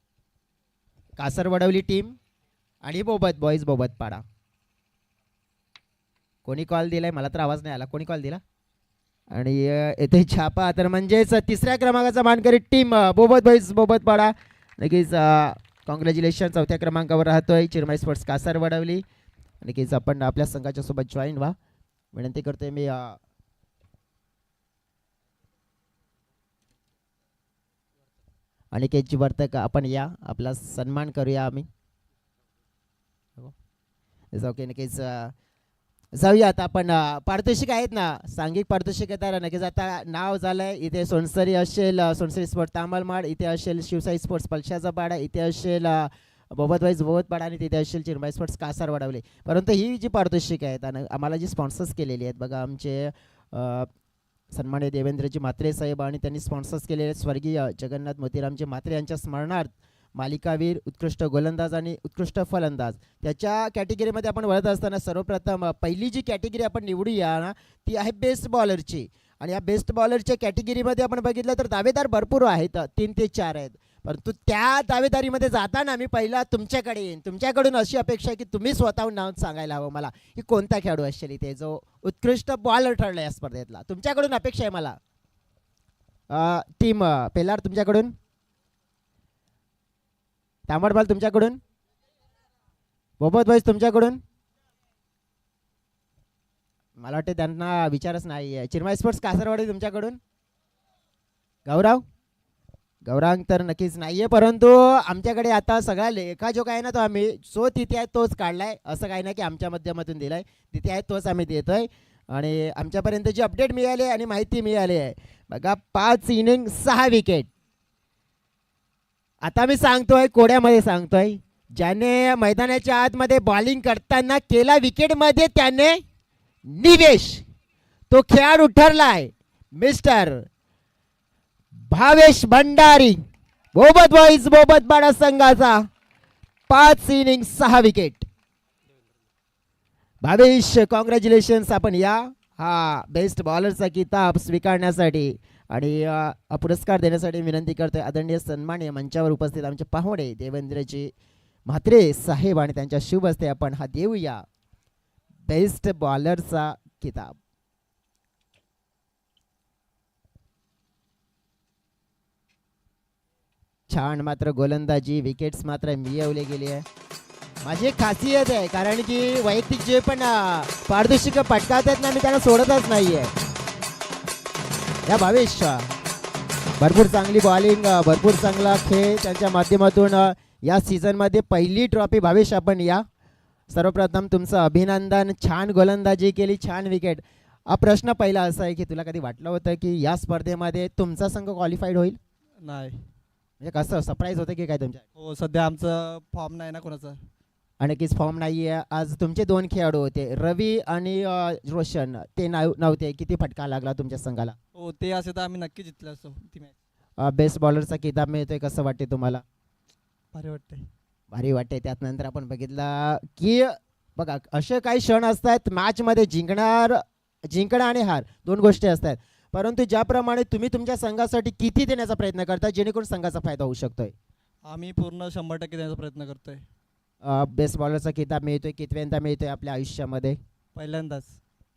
कासर वडवली टीम आणि बोबत बॉईज बोबतपाडा. कोणी कॉल दिलाय? मला तर आवाज नाही आला. कोणी कॉल दिला? आणि येथे छापा तर म्हणजेच 3ऱ्या क्रमांकाचा मानकरी टीम बोबत बॉईज बोबतपाडा. नक्कीच कॉंग्रॅच्युलेशन. 4थ्या क्रमांकावर राहतोय चिरमाई स्पोर्ट्स कासार वडवली. नक्कीच आपण आपल्या संघाच्या सोबत जॉईन व्हा विनंती करतोय मी. अनिकेतजी वर्तक आपण या, आपला सन्मान करूया आम्ही. ओके नक्कीच जाऊया आता आपण. पारितोषिक आहेत ना, सांघिक पारितोषिक येतात. नक्कीच आता नाव झालंय इथे सोनसरी असेल सोनसरी स्पोर्ट्स तांबलमाड, इथे असेल शिवसाई स्पोर्ट्स पलशाचा पाडा, इथे असेल बोबतवाईज बोबतपाडा आणि तिथे असेल चिरमाई स्पोर्ट्स कासार वडवले. परंतु ही जी पारितोषिक आहेत आणि आम्हाला जी स्पॉन्सर्स केलेली आहेत बघा, आमचे सन्माननीय देवेंद्रजी म्हात्रे साहेब आणि त्यांनी स्पॉन्सर्स केलेले स्वर्गीय जगन्नाथ मोतीरामजी म्हात्रे यांच्या स्मरणार्थ मालिकावीर, उत्कृष्ट गोलंदाज आणि उत्कृष्ट फलंदाज त्याच्या कॅटेगरीमध्ये आपण वळत असताना सर्वप्रथम पहिली जी कॅटेगरी आपण निवडूया ना ती आहे बेस्ट बॉलरची. आणि या बेस्ट बॉलरच्या कॅटेगरीमध्ये आपण बघितलं तर दावेदार भरपूर आहेत, 3 ते 4 आहेत. परंतु त्या दावेदारीमध्ये जाताना मी पहिला तुमच्याकडे येईन. तुमच्याकडून अशी अपेक्षा आहे की तुम्ही स्वतःहून नाव सांगायला हवं मला की कोणता खेळाडू असेल इथे जो उत्कृष्ट बॉलर ठरला या स्पर्धेतला. तुमच्याकडून अपेक्षा आहे मला. टीम पेलार तुमच्याकडून, तांबडबाल तुमच्याकडून, बोबत बॉईज तुमच्याकडून. मला वाटते त्यांना विचारच नाही आहे. चिरमाई स्पोर्ट्स कासरवाडी तुमच्याकडून, गौरांग तर नक्कीच नाही आहे. परंतु आमच्याकडे आता सगळा लेखा जो काय ना तो आम्ही जो तिथे आहे तोच काढलाय. असं काही नाही की आमच्या माध्यमातून दिलाय, तिथे आहे तोच आम्ही देतोय. आणि आमच्यापर्यंत जी अपडेट मिळाली आहे आणि माहिती मिळाली आहे बघा, 5 इनिंग 6 विकेट. आता मी सांगतोय, कोड्यामध्ये सांगतोय, ज्याने मैदानाच्या आतमध्ये बॉलिंग करताना केला विकेटमध्ये त्याने निवेश, तो खेळाडू ठरलाय मिस्टर भावेश भंडारी, बोबत बॉईज बोबत बाळा संघाचा. 5 इनिंग 6 विकेट. भावेश, कॉंग्रॅच्युलेशन्स. आपण या हा बेस्ट बॉलरचा किताब स्वीकारण्यासाठी आणि हा पुरस्कार देण्यासाठी विनंती करतोय आदरणीय सन्माननीय मंचावर उपस्थित आमचे पाहुणे देवेंद्रजी म्हात्रे साहेब आणि त्यांच्या शुभ हस्ते आपण हा देऊया बेस्ट बॉलरचा किताब. छान मात्र गोलंदाजी, विकेट्स मात्र मिळवले गेले आहे. माझी एक खासियत आहे, कारण की वैयक्तिक जे पण पारितोषिक पटकावतात ना, मी त्यांना सोडतच नाहीये. या भावेश, भरपूर चांगली बॉलिंग, भरपूर चांगला खेळ त्यांच्या माध्यमातून या सीझनमध्ये पहिली ट्रॉफी. भावेश आपण या, सर्वप्रथम तुमचं अभिनंदन. छान गोलंदाजी केली, छान विकेट. हा प्रश्न पहिला असा आहे की तुला कधी वाटलं होतं की या स्पर्धेमध्ये तुमचा संघ क्वालिफाईड होईल? नाही. म्हणजे कसं सरप्राईज होतं की काय तुमच्या? हो, सध्या आमचं फॉर्म नाही ना कोणाचं. आणखीच फॉर्म नाही आहे. आज तुमचे 2 खेळाडू होते, रवी आणि रोशन, ते नव्हते. किती फटका लागला तुमच्या संघाला? हो, ते असे तर आम्ही नक्की जिंकलो असतो ती मॅच. बेस्ट बॉलरचा किताब मिळतोय, कसं वाटते तुम्हाला? भारी वाटते. भारी वाटते. त्यात नंतर आपण बघितलं की बघा, असे काही क्षण असतात मॅचमध्ये, जिंकणं आणि हार 2 गोष्टी असतात. परंतु ज्याप्रमाणे तुम्ही तुमच्या संघासाठी किती देण्याचा प्रयत्न करता जेणेकरून संघाचा फायदा होऊ शकतोय? आम्ही पूर्ण 100% देण्याचा प्रयत्न करतोय. बेस्ट बॉलरचा किताब मिळतोय, कितव्यांदा मिळतोय आपल्या आयुष्यामध्ये? पहिल्यांदाच.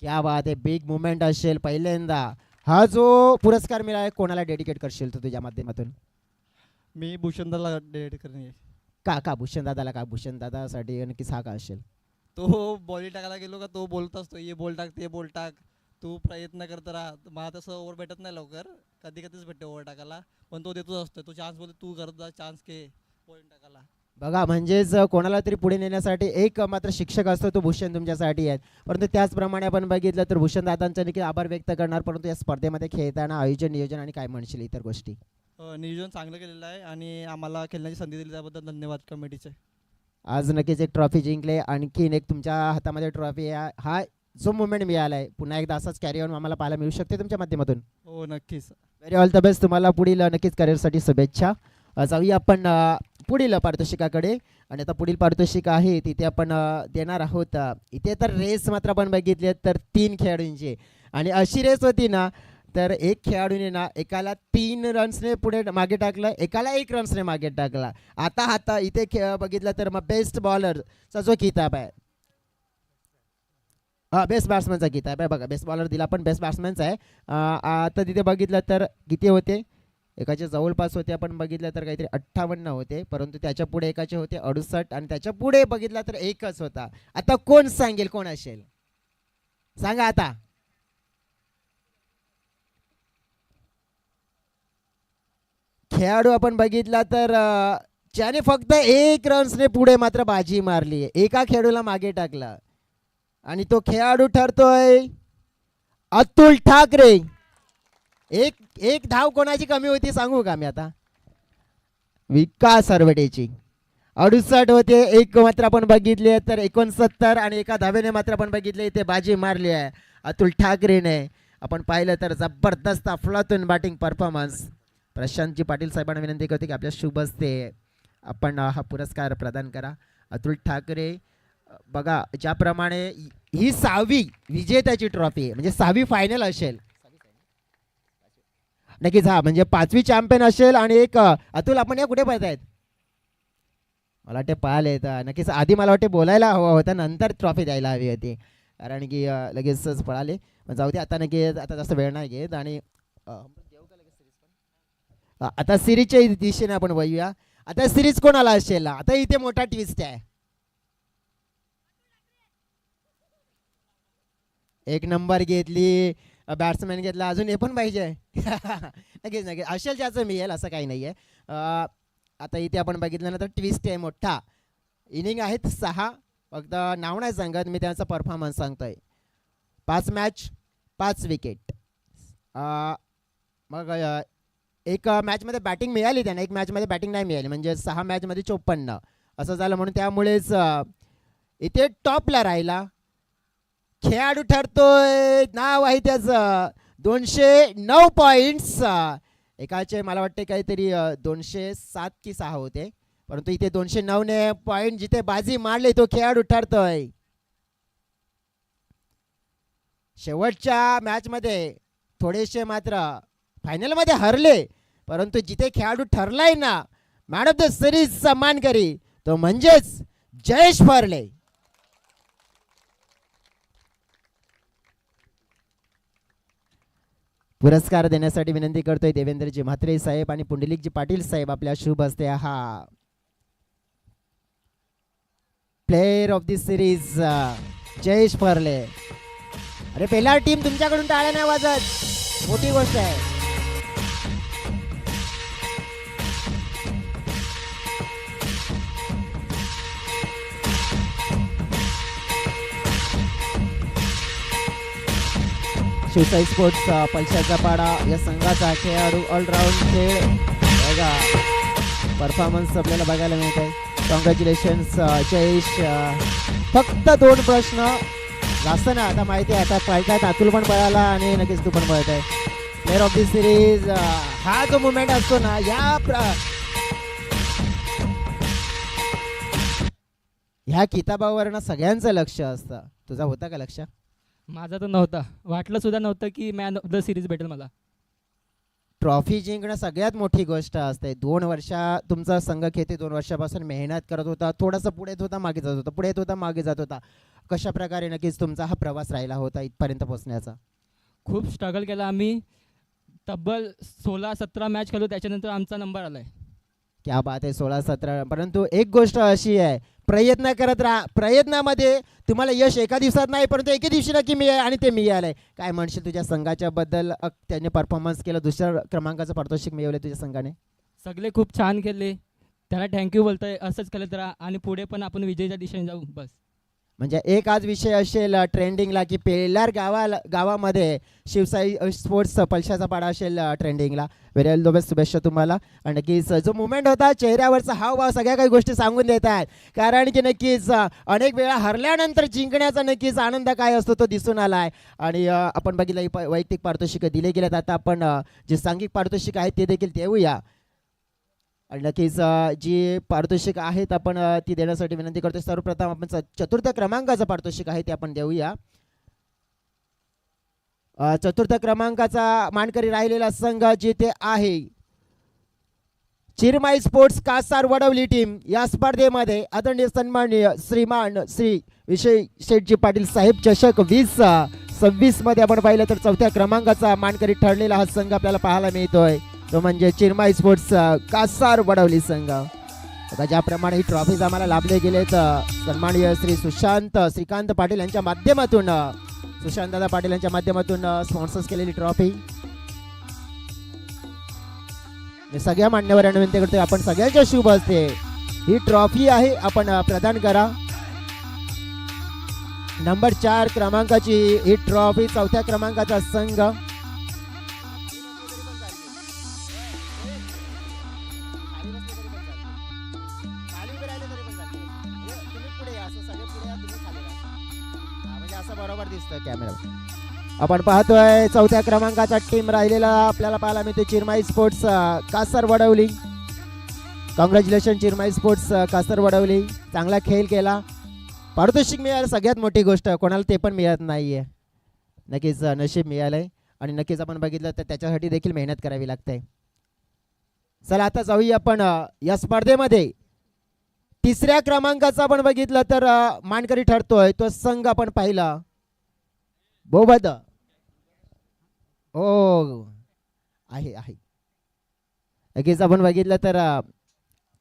क्या बात आहे, बिग मुवमेंट असेल पहिल्यांदा. हा जो पुरस्कार मिळाला कोणाला डेडिकेट करशील तू तुझ्या माध्यमातून? मी भूषणदाला डेडिकेट करणे. का भूषण दादाला? का भूषण दादासाठी नक्कीच हा का असेल? तो बॉलिंग टाकायला गेलो का तो बोलत असतो, ये बॉल टाक, ते बॉल टाक, तू प्रयत्न करत राहा. मला तसं ओव्हर भेटत नाही लवकर, कधी कधीच भेटते ओव्हर टाकायला, पण तो देतोच असतो. तो चान्स बोलतो, तू करत जा, चान्स घे बॉलिंग टाकायला. बघा, म्हणजेच कोणाला तरी पुढे नेण्यासाठी एक मात्र शिक्षक असतो, तो भूषण तुमच्यासाठी आहे. परंतु त्याचप्रमाणे आपण बघितलं तर भूषण दादांचा देखील आभार व्यक्त करणार. परंतु या स्पर्धेमध्ये खेळताना आयोजन, नियोजन आणि काय म्हणशील इतर गोष्टी? नियोजन चांगलं केलेलं आहे आणि आम्हाला खेळण्याची संधी दिली त्याबद्दल धन्यवाद कमिटीचे. आज नक्कीच एक ट्रॉफी जिंकले, आणखीन एक तुमच्या हातामध्ये ट्रॉफी आहे. हा जो मुवमेंट मिळाला आहे पुन्हा एकदा असाच कॅरी ऑन आम्हाला पाहायला मिळू शकते तुमच्या माध्यमातून. हो, नक्कीच. Very all the best. तुम्हाला पुढील नक्कीच करिअरसाठी शुभेच्छा. जाऊया आपण पुढील पारितोषिकाकडे. आणि आता पुढील पारितोषिक आहे तिथे आपण देणार आहोत. इथे तर रेस मात्र आपण बघितली तर 3 खेळाडूंची, आणि अशी रेस होती ना तर एक खेळाडूने ना एकाला 3 रन्सने पुढे मागे टाकलं, एकाला 1 रन्सने मागे टाकला. आता इथे बघितलं तर मग बेस्ट बॉलरचा जो किताब आहे, बेस्ट बॅट्समॅनचा किताब आहे. बघा, बेस्ट बॉलर दिला पण बेस्ट बॅट्समॅनचा आहे. आता तिथे बघितलं तर किती होते? एकाच्या जवळपास होते आपण बघितलं तर काहीतरी 58 होते, परंतु त्याच्या पुढे एकाचे होते 68 आणि त्याच्या पुढे बघितलं तर एकच होता. आता कोण सांगेल कोण असेल? सांगा आता. खेळाडू आपण बघितला तर ज्याने फक्त 1 रन्सने पुढे मात्र बाजी मारली, एका खेळाडूला मागे टाकला, आणि तो खेळाडू ठरतोय अतुल ठाकरे. एक धाव कोणाची कमी होती सांगू का मी आता? विकास हरवडेची 68 होते, एक मात्र आपण बघितले तर 69, आणि एका धावेने मात्र आपण बघितले इथे बाजी मारली आहे अतुल ठाकरेने. आपण पाहिलं तर जबरदस्त अफलातून बॅटिंग परफॉर्मन्स. प्रशांतजी पाटील साहेबांना विनंती करते की आपल्या शुभ हस्ते आपण हा पुरस्कार प्रदान करा. अतुल ठाकरे, बघा ज्याप्रमाणे ही 6वी विजेत्याची ट्रॉफी म्हणजे 6वी फायनल असेल. नक्कीच हा म्हणजे 5वी चॅम्पियन असेल आणि एक अतुल आपण या कुठे पळतायत मला वाटते पाहायला येतं नक्कीच आधी मला वाटते बोलायला हवं होतं नंतर ट्रॉफी द्यायला हवी होती कारण की लगेचच पळाले पण जाऊ दे आता नक्की आता जास्त वेळ नाही घेत आणि आता सिरीजच्या दिशेने आपण वळूया आता सिरीज कोणाला असेल आता इथे मोठा ट्विस्ट आहे एक नंबर घेतली बॅट्समॅन घेतला अजून हे पण पाहिजे नक्कीच नक्कीच असेल ज्याचं मिळेल असं काही नाही आहे आता इथे आपण बघितलं ना तर ट्विस्ट आहे मोठा इनिंग आहेत 6 फक्त नाव नाही सांगत मी त्यांचा परफॉर्मन्स सांगतोय 5 मॅच 5 विकेट मग एक मॅचमध्ये बॅटिंग मिळाली त्यांना एक मॅचमध्ये बॅटिंग नाही मिळाली म्हणजे 6 मॅचमध्ये 54 असं झालं म्हणून त्यामुळेच इथे टॉपला राहिला खेळाडू ठरतोय नाव आहे त्याचं 209 पॉईंट्स एकाचे मला वाटते काहीतरी 207 की 6 होते परंतु इथे 209 ने पॉईंट जिथे बाजी मारली तो खेळाडू ठरतोय शेवटच्या मॅचमध्ये थोडेसे मात्र फायनलमध्ये हरले परंतु जिथे खेळाडू ठरलाय ना मॅन ऑफ द सिरीजचा मानकरी तो म्हणजेच जयेश फरले पुरस्कार देण्यासाठी विनंती करतोय देवेंद्रजी म्हात्रे साहेब आणि पुंडलिकजी पाटील साहेब आपल्या शुभ हस्ते हा player of the series Jayesh फरले अरे पहिला टीम तुमच्याकडून टाळ्या नाही वाजत मोठी गोष्ट आहे शिवसाई स्पोर्ट्स पलशाचा पाडा या संघाचा खेळाडू ऑलराऊंड खेळ बघा परफॉर्मन्स आपल्याला बघायला मिळत आहे कॉंग्रॅच्युलेशन्स जयेश फक्त 2 प्रश्न जास्त ना आता माहिती आहे आता पळतायत अतुल पण पळाला आणि नक्कीच तू पण पळत आहे प्लेअर ऑफ द सिरीज हा जो मुवमेंट असतो ना ह्या किताबावर ना सगळ्यांचं लक्ष असतं तुझा होता का लक्ष माझा तर नव्हता वाटलं सुद्धा नव्हतं की मॅन ऑफ द सिरीज भेटेल मला ट्रॉफी जिंकणं सगळ्यात मोठी गोष्ट असते 2 वर्षा तुमचा संघ खेळते 2 वर्षापासून मेहनत करत होता थोडासा पुढे येत होता मागे जात होता पुढे येत होता मागे जात होता कशा प्रकारे नक्कीच तुमचा हा प्रवास राहिला होता इथपर्यंत पोहोचण्याचा खूप स्ट्रगल केला आम्ही तब्बल 16-17 मॅच खेळलो त्याच्यानंतर आमचा नंबर आलाय क्या बात आहे 16-17 परंतु एक गोष्ट अशी आहे प्रयत्न करत राहा प्रयत्नामध्ये तुम्हाला यश एका दिवसात नाही परंतु एके दिवशी नक्की मिळेल आणि ते मिळालंय काय म्हणशील तुझ्या संघाच्या बद्दल त्यांनी परफॉर्मन्स केलं 2ऱ्या क्रमांकाचं पारितोषिक मिळवलं तुझ्या संघाने सगळे खूप छान खेळले त्याला थँक्यू बोलतोय असंच खेळत राहा आणि पुढे पण आपण विजयाच्या दिशेने जाऊ बस म्हणजे एक आज विषय असेल ट्रेंडिंगला की पेलार गावामध्ये शिवसाई स्पोर्ट्स पलशाचा पाडा असेल ट्रेंडिंगला व्हेरी ऑल द बेस्ट शुभेच्छा तुम्हाला आणि नक्कीच जो मुवमेंट होता चेहऱ्यावरचा हावभाव सगळ्या काही गोष्टी सांगून देत आहेत कारण की नक्कीच अनेक वेळा हरल्यानंतर जिंकण्याचा नक्कीच आनंद काय असतो तो दिसून आला आहे आणि आपण बघितलं वैयक्तिक पारितोषिकं दिले गेलेत आता आपण जे सांघिक पारितोषिक आहेत ते देखील देऊया आणि नक्कीच जी पारितोषिक आहेत आपण ती देण्यासाठी विनंती करतो सर्वप्रथम आपण 4th क्रमांकाचं पारितोषिक आहे ते आपण देऊया 4th क्रमांकाचा मानकरी राहिलेला संघ जिथे आहे चिरमाई स्पोर्ट्स कासार वडवली टीम या स्पर्धेमध्ये आदरणीय सन्माननीय श्रीमान श्री विजय शेठजी पाटील साहेब चषक 2026 मध्ये आपण पाहिलं तर 4थ्या क्रमांकाचा मानकरी ठरलेला हा संघ आपल्याला पाहायला मिळतोय तो म्हणजे चिरमाई स्पोर्ट्स कासार वडवली संघ आता ज्याप्रमाणे ही ट्रॉफीज आम्हाला लाभले गेले तर सन्माननीय श्री सुशांत श्रीकांत पाटील यांच्या माध्यमातून सुशांत दादा पाटील यांच्या माध्यमातून स्पॉन्सर्स केलेली ट्रॉफी मी सगळ्या मान्यवरांना विनंती करतोय आपण सगळ्यांच्या शुभ हस्ते ही ट्रॉफी आहे आपण प्रदान करा नंबर 4 क्रमांकाची ही ट्रॉफी 4थ्या क्रमांकाचा संघ बरोबर दिसतोय कॅमेरा आपण पाहतोय 4थ्या क्रमांकाचा टीम राहिलेला आपल्याला पाहायला मिळते Chirmai sports Kasar Vadavali congratulations Chirmai sports Kasar Vadavali चांगला खेळ केला पारितोषिक मिळालं सगळ्यात मोठी गोष्ट कोणाला ते पण मिळत नाहीये नक्कीच नशीब मिळालंय आणि नक्कीच आपण बघितलं तर त्याच्यासाठी देखील मेहनत करावी लागते. चला आता जाऊया आपण या स्पर्धेमध्ये तिसऱ्या क्रमांकाचा आपण बघितलं तर मानकरी ठरतोय तो संघ आपण पाहिला बोबद. ओ आहे आहे नक्कीच आपण बघितलं तर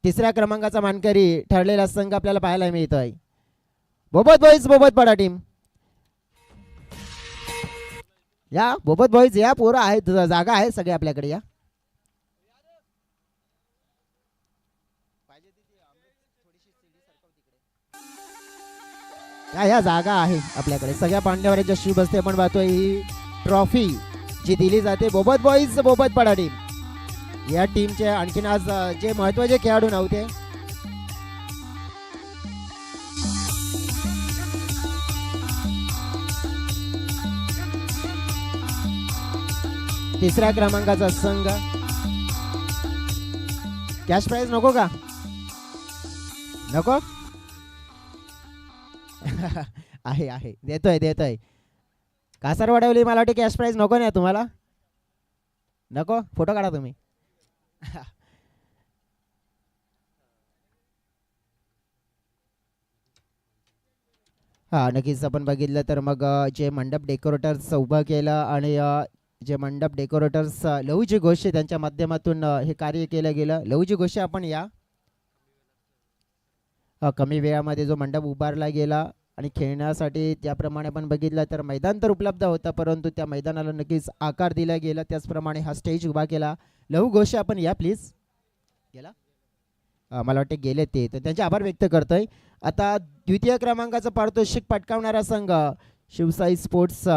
तिसऱ्या क्रमांकाचा मानकरी ठरलेला संघ आपल्याला पाहायला मिळतोय बोबद बॉईज बोबद पाडा टीम. या बोबद बॉईज या पोरं आहेत जागा आहे सगळे आपल्याकडे या. या जागा आहे आपल्याकडे सगळ्या पांड्यावरच्या शुभ असते. आपण पाहतोय ही ट्रॉफी जी दिली जाते बोबद बॉईज बोबद पाडा टीम या टीमचे आणखीन आज जे महत्वाचे खेळाडू नव्हते तिसऱ्या क्रमांकाचा संघ. कॅश प्राइज नको का नको आहे आहे देतोय देतोय कासार वाढवली मला वाटते कॅश प्राइज नको ना तुम्हाला नको फोटो काढा तुम्ही. हा नक्कीच आपण बघितलं तर मग जे मंडप डेकोरेटर्स उभं केलं आणि जे मंडप डेकोरेटर्स लहूजी घोषे त्यांच्या माध्यमातून हे कार्य केलं गेलं. लहूजी घोषे आपण या कमी वेळामध्ये जो मंडप उभारला गेला आणि खेळण्यासाठी त्याप्रमाणे आपण बघितलं तर मैदान तर उपलब्ध होतं परंतु त्या मैदानाला नक्कीच आकार दिला गेला त्याचप्रमाणे हा स्टेज उभा केला. लहू घोषे आपण या प्लीज गेला मला वाटते गेले ते तर त्यांचे आभार व्यक्त करतोय. आता द्वितीय क्रमांकाचं पारितोषिक पटकावणारा संघ शिवसाई स्पोर्ट्स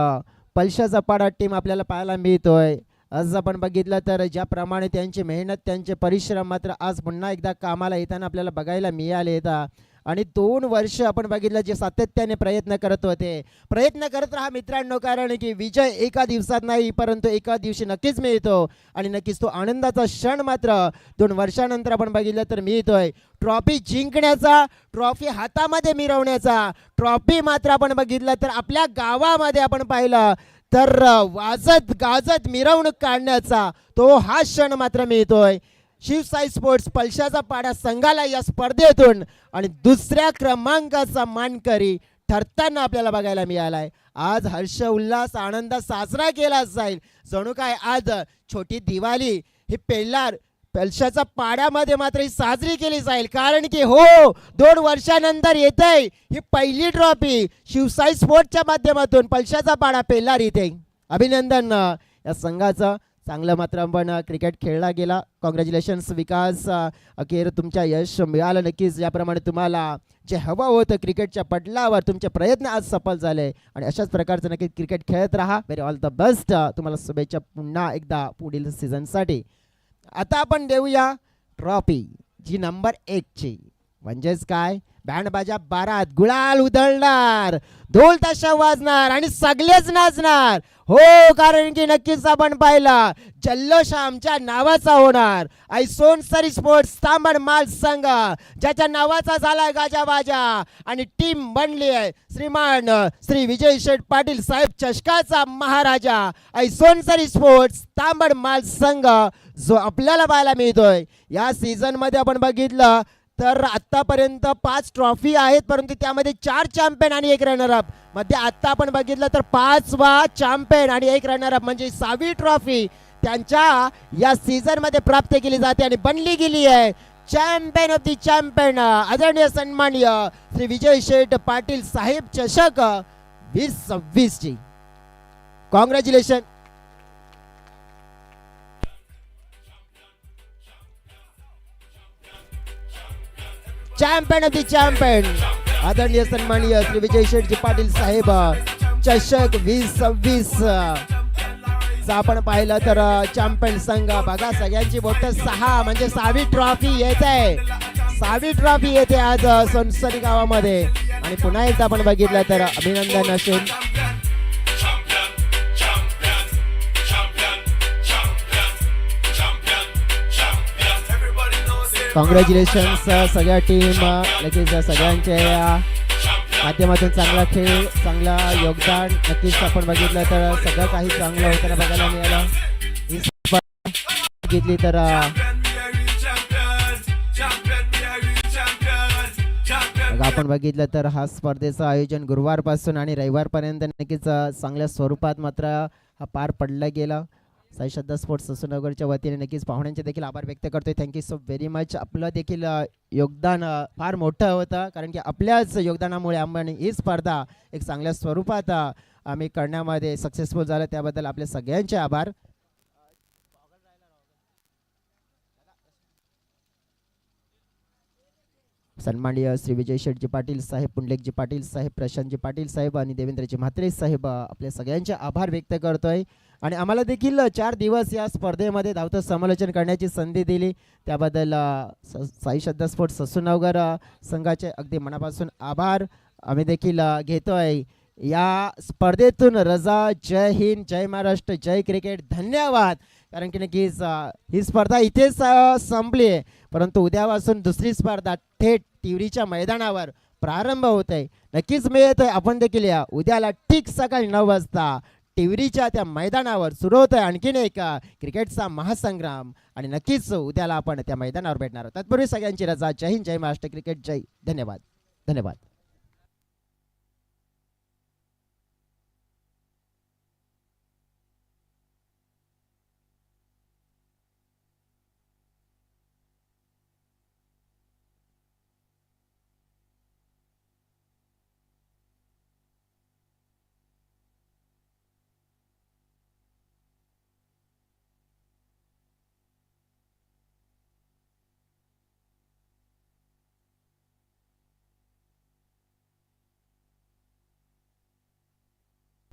पलशाचा पाडा टीम आपल्याला पाहायला मिळतोय. आज आपण बघितलं तर ज्याप्रमाणे त्यांची मेहनत त्यांचे परिश्रम मात्र आज पुन्हा एकदा कामाला येताना आपल्याला बघायला मिळाले येतात आणि 2 वर्ष आपण बघितलं जे सातत्याने प्रयत्न करत होते. प्रयत्न करत राहा मित्रांनो कारण की विजय एका दिवसात नाही परंतु एका दिवशी नक्कीच मिळतो आणि नक्कीच तो आनंदाचा क्षण मात्र 2 वर्षानंतर आपण बघितलं तर मिळतोय. ट्रॉफी जिंकण्याचा ट्रॉफी हातामध्ये मिरवण्याचा ट्रॉफी मात्र आपण बघितलं तर आपल्या गावामध्ये आपण पाहिलं तर वाजत गाजत मिरवणूक काढण्याचा तो हा क्षण मात्र मिळतोय शिवसाई स्पोर्ट्स पलशाचा पाडा संघाला या स्पर्धेतून आणि दुसऱ्या क्रमांकाचा मानकरी ठरताना आपल्याला बघायला मिळालाय. आज हर्ष उल्हास आनंद साजरा केला जाईल जणू काय आज छोटी दिवाळी ही पेल्लार पलशाचा पाड्यामध्ये मात्र ही साजरी केली जाईल कारण की हो 2 वर्षानंतर येते ही पहिली ट्रॉफी शिवसाई स्पोर्ट्सच्या माध्यमातून पलशाचा पाडा पेल्लार येते. अभिनंदन या संघाचं चांगलं मात्र आपण क्रिकेट खेळला गेला. कॉंग्रॅच्युलेशन्स विकास अखेर तुमच्या यश मिळालं नक्कीच ज्याप्रमाणे तुम्हाला जे हवं होतं क्रिकेटच्या पटलावर तुमचे प्रयत्न आज सफल झाले आणि अशाच प्रकारचं नक्कीच क्रिकेट खेळत राहा. व्हेरी ऑल द बेस्ट तुम्हाला शुभेच्छा पुन्हा एकदा पुढील सीझनसाठी. आता आपण देऊया ट्रॉफी जी नंबर 1 ची म्हणजेच काय बँडबाजा बारात गुलाल उधळणार ढोल ताशा वाजणार आणि सगळेच नाचणार हो कारण की नक्कीच आपण पाहिला जल्लोष आमच्या नावाचा होणार. आई सोनसरी स्पोर्ट्स तांबड माल संघ ज्याच्या नावाचा झाला गाजाबाजा आणि टीम बनली आहे श्रीमान श्री विजय शेठ पाटील साहेब चषकाचा महाराजा. आई सोनसरी स्पोर्ट्स तांबड माल संघ जो आपल्याला पाहायला मिळतोय या सीझन मध्ये आपण बघितलं तर आतापर्यंत 5 ट्रॉफी आहेत परंतु त्यामध्ये 4 चॅम्पियन आणि 1 रनरअप मध्ये आता आपण बघितलं तर 5वा चॅम्पियन आणि 1 रनरअप म्हणजे 6वी ट्रॉफी त्यांच्या या सीझन मध्ये प्राप्त केली जाते आणि बनली गेली आहे चॅम्पियन ऑफ दी चॅम्पियन आदरणीय सन्माननीय श्री विजय शेठ पाटील साहेब चषक 2026 ची. Congratulation. Champion of the champion आदरणीय सन्माननीय श्री विजय शेठजी पाटील साहेब चषक 2026 चा आपण पाहिलं तर चॅम्पियन संघ बघा सगळ्यांची बोट 6 म्हणजे 6वी ट्रॉफी येते 6वी ट्रॉफी येते आज सोनसरी गावामध्ये आणि पुन्हा एकदा आपण बघितलं तर अभिनंदन असेल. कॉंग्रॅच्युलेशन्स सगळ्या टीम लगेच सगळ्यांचे माध्यमातून चांगला खेळ, चांगला योगदान नक्कीच आपण बघितलं तर सगळं काही चांगलं होताना बघायला मिळालं. ही स्पर्धा बघितली तर बघा, आपण बघितलं तर हा स्पर्धेचं आयोजन गुरुवारपासून आणि रविवारपर्यंत नक्कीच चांगल्या स्वरूपात मात्र हा पार पडला गेला. साई श्रद्धा स्पोर्ट्स ससूनगरच्या वतीने नक्कीच पाहुण्यांचे देखील आभार व्यक्त करतोय. Thank you so very much. आपलं देखील योगदान फार मोठं होतं, कारण की आपल्याच योगदानामुळे आम्ही ही स्पर्धा एक चांगल्या स्वरूपात आम्ही करण्यामध्ये सक्सेसफुल झालं. त्याबद्दल आपले सगळ्यांचे आभार. सन्माननीय श्री विजय शेठजी पाटील साहेब, पुंडलिकजी पाटील साहेब, प्रशांतजी पाटील साहेब आणि देवेंद्रजी म्हात्रे साहेब आपले सगळ्यांचे आभार व्यक्त करतोय. आणि आम्हाला देखील 4 दिवस या स्पर्धेमध्ये धावतं समालोचन करण्याची संधी दिली, त्याबद्दल साई श्रद्धा स्पोर्ट्स ससूनगर संघाचे अगदी मनापासून आभार आम्ही देखील घेतोय. या स्पर्धेतून रजा. जय हिंद, जय महाराष्ट्र, जय क्रिकेट. धन्यवाद. कारण की नक्कीच ही स्पर्धा इथेच संपली आहे, परंतु उद्यापासून दुसरी स्पर्धा थेट तिवरीच्या मैदानावर प्रारंभ होत आहे. नक्कीच मिळतोय आपण देखील या. उद्याला ठीक सकाळी 9 वाजता तिवरीच्या त्या मैदानावर सुरू होत आहे आणखीन एक क्रिकेटचा महासंग्राम. आणि नक्कीच उद्याला आपण त्या मैदानावर भेटणार आहोत. तत्पूर्वी सगळ्यांची रजा. जय हिंद, जय महाराष्ट्र, क्रिकेट जय. धन्यवाद. धन्यवाद.